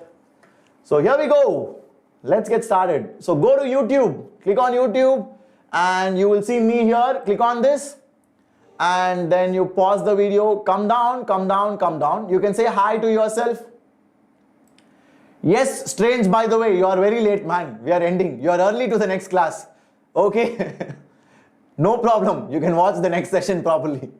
So here we go. Let's get started. So go to YouTube, click on YouTube, and you will see me here. Click on this, and then you pause the video, come down, come down, come down. You can say hi to yourself. Yes, Strange, by the way, you are very late, man. We are ending. You are early to the next class. Okay. No problem. You can watch the next session properly.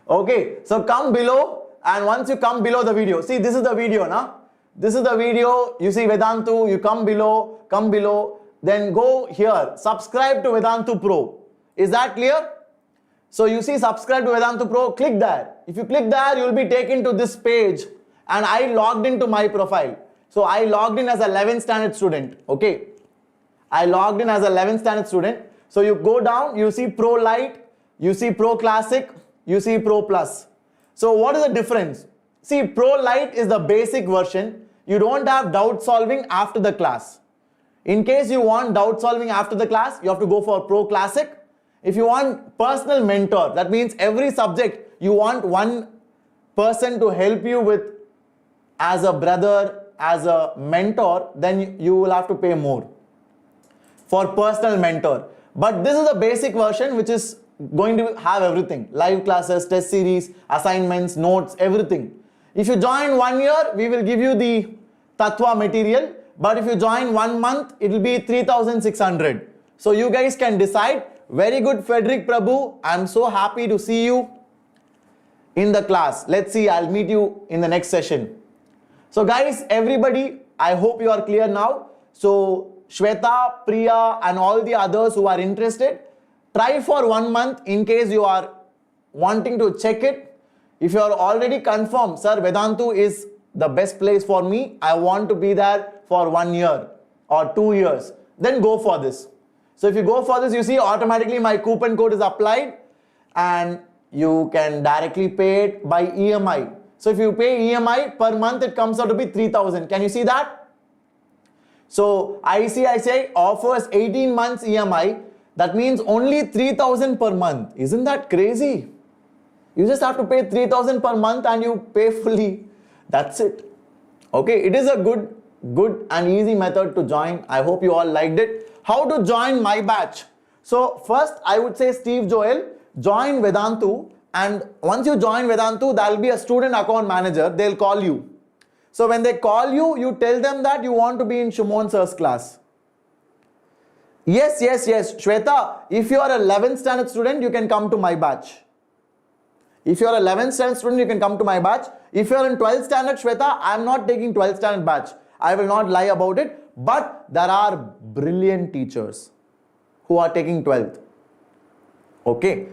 Okay. So come below, and once you come below the video, see, this is the video, na? This is the video. You see Vedantu, you come below, then go here. Subscribe to Vedantu Pro. Is that clear? So you see subscribe to Vedantu Pro, click there. If you click there, you will be taken to this page, and I logged into my profile. So I logged in as 11th standard student. Okay. I logged in as 11th standard student. So you go down, you see Pro Lite, you see Pro Classic, you see Pro Plus. So what is the difference? See, Pro Lite is the basic version. You don't have doubt solving after the class. In case you want doubt solving after the class, you have to go for Pro Classic. If you want personal mentor, that means every subject you want one person to help you with as a brother, as a mentor, then you will have to pay more for personal mentor. But this is the basic version, which is going to have everything: live classes, test series, assignments, notes, everything. If you join 1 year, we will give you the Tattva material, but if you join 1 month, it will be 3,600. So you guys can decide. Very good, Frederick Prabhu. I'm so happy to see you in the class. Let's see, I'll meet you in the next session. So guys, everybody, I hope you are clear now. So Shweta, Priya and all the others who are interested, try for 1 month in case you are wanting to check it. If you are already confirmed, sir, Vedantu is the best place for me, I want to be there for 1 year or 2 years, then go for this. So if you go for this, you see automatically my coupon code is applied, and you can directly pay it by EMI. So if you pay EMI per month, it comes out to be 3,000. Can you see that? So ICICI offers 18 months EMI. That means only 3,000 per month. Isn't that crazy? You just have to pay 3,000 per month and you pay fully. That's it. Okay, it is a good and easy method to join. I hope you all liked it. How to join my batch? So first I would say Steve Joel, join Vedantu, and once you join Vedantu, there will be a student account manager. They'll call you. So when they call you, you tell them that you want to be in Shimon Sir's class. Yes. Shweta, if you are a 11th standard student, you can come to my batch. If you are a 11th standard student, you can come to my batch. If you are in 12th standard, Shweta, I am not taking 12th standard batch. I will not lie about it. But there are brilliant teachers who are taking 12th. Okay.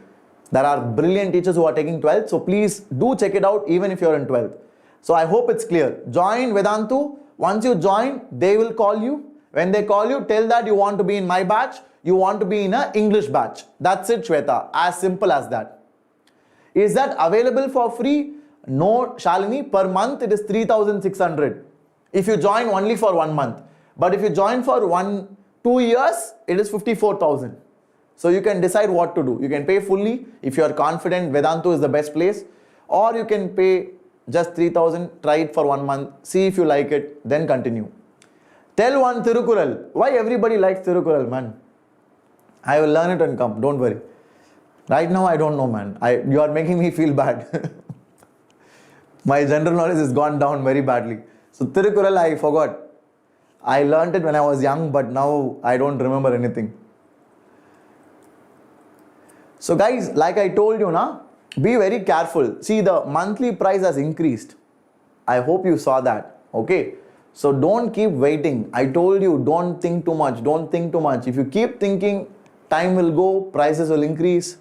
There are brilliant teachers who are taking 12th. So please do check it out even if you are in 12th. So I hope it's clear. Join Vedantu. Once you join, they will call you. When they call you, tell that you want to be in my batch. You want to be in an English batch. That's it, Shweta. As simple as that. Is that available for free? No, Shalini. Per month, it is 3,600. If you join only for 1 month. But if you join for 2 years, it is 54,000. So you can decide what to do. You can pay fully if you are confident Vedantu is the best place. Or you can pay just 3,000, try it for 1 month, see if you like it, then continue. Tell one Thirukural. Why everybody likes Thirukural, man? I will learn it and come, don't worry. Right now, I don't know, man. You are making me feel bad. My general knowledge has gone down very badly. So Thirukural, I forgot. I learned it when I was young, but now I don't remember anything. So guys, like I told you, be very careful. See, the monthly price has increased. I hope you saw that. Okay. So don't keep waiting. I told you, don't think too much. Don't think too much. If you keep thinking, time will go, prices will increase,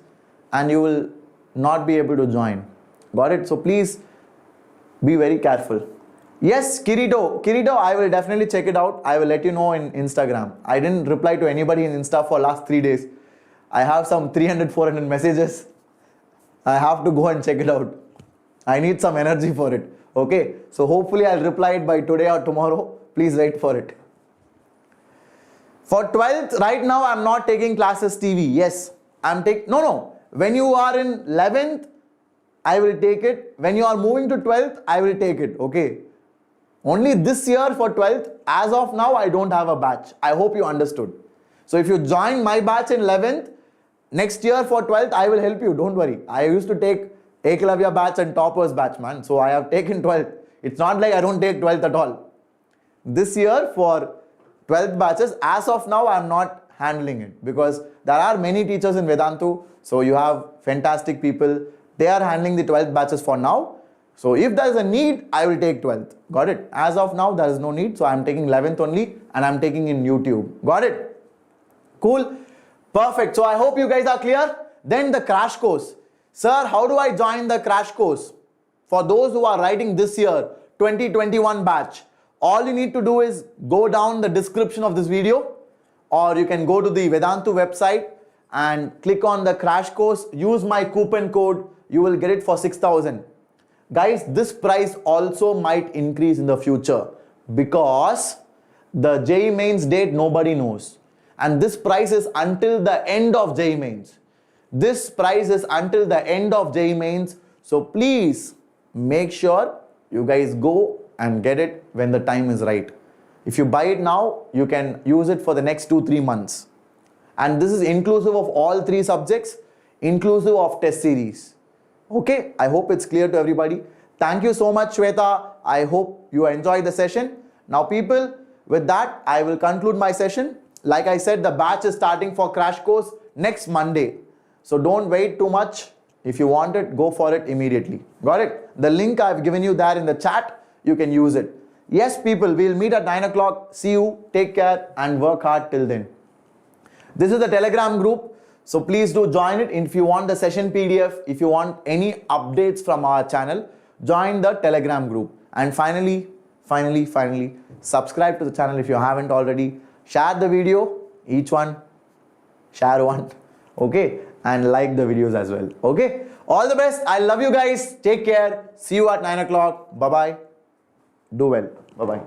and you will not be able to join. Got it? So please be very careful. Yes, Kirito, I will definitely check it out. I will let you know in Instagram. I didn't reply to anybody in Insta for last 3 days. I have some 300-400 messages. I have to go and check it out. I need some energy for it. Okay, so hopefully I'll reply it by today or tomorrow. Please wait for it. For 12th, right now I'm not taking classes TV. Yes, I'm taking, no. When you are in 11th, I will take it. When you are moving to 12th, I will take it. Okay. Only this year for 12th, as of now, I don't have a batch. I hope you understood. So if you join my batch in 11th, next year for 12th, I will help you. Don't worry. I used to take Eklavya batch and toppers batch, man. So I have taken 12th. It's not like I don't take 12th at all. This year for 12th batches, as of now, I am not handling it because there are many teachers in Vedantu. So you have fantastic people. They are handling the 12th batches for now. So if there is a need, I will take 12th. Got it? As of now, there is no need. So I am taking 11th only and I am taking in YouTube. Got it? Cool. Perfect. So I hope you guys are clear. Then the crash course. Sir, how do I join the crash course? For those who are writing this year, 2021 batch, all you need to do is go down the description of this video, or you can go to the Vedantu website and click on the crash course. Use my coupon code. You will get it for 6,000. Guys, this price also might increase in the future because the JEE Mains date nobody knows. And this price is until the end of JEE Mains. This price is until the end of JEE Mains. So please make sure you guys go and get it when the time is right. If you buy it now, you can use it for the next 2-3 months. And this is inclusive of all 3 subjects, inclusive of test series. Okay, I hope it's clear to everybody. Thank you so much, Shweta. I hope you enjoyed the session. Now people, with that, I will conclude my session. Like I said, the batch is starting for crash course next Monday. So don't wait too much. If you want it, go for it immediately. Got it? The link I've given you there in the chat, you can use it. Yes, people, we'll meet at 9 o'clock. See you, take care and work hard till then. This is the Telegram group. So please do join it. If you want the session PDF, if you want any updates from our channel, join the Telegram group. And finally, subscribe to the channel if you haven't already. Share the video, each one, share one. Okay. And like the videos as well. Okay. All the best. I love you guys. Take care. See you at 9 o'clock. Bye-bye. Do well. Bye-bye.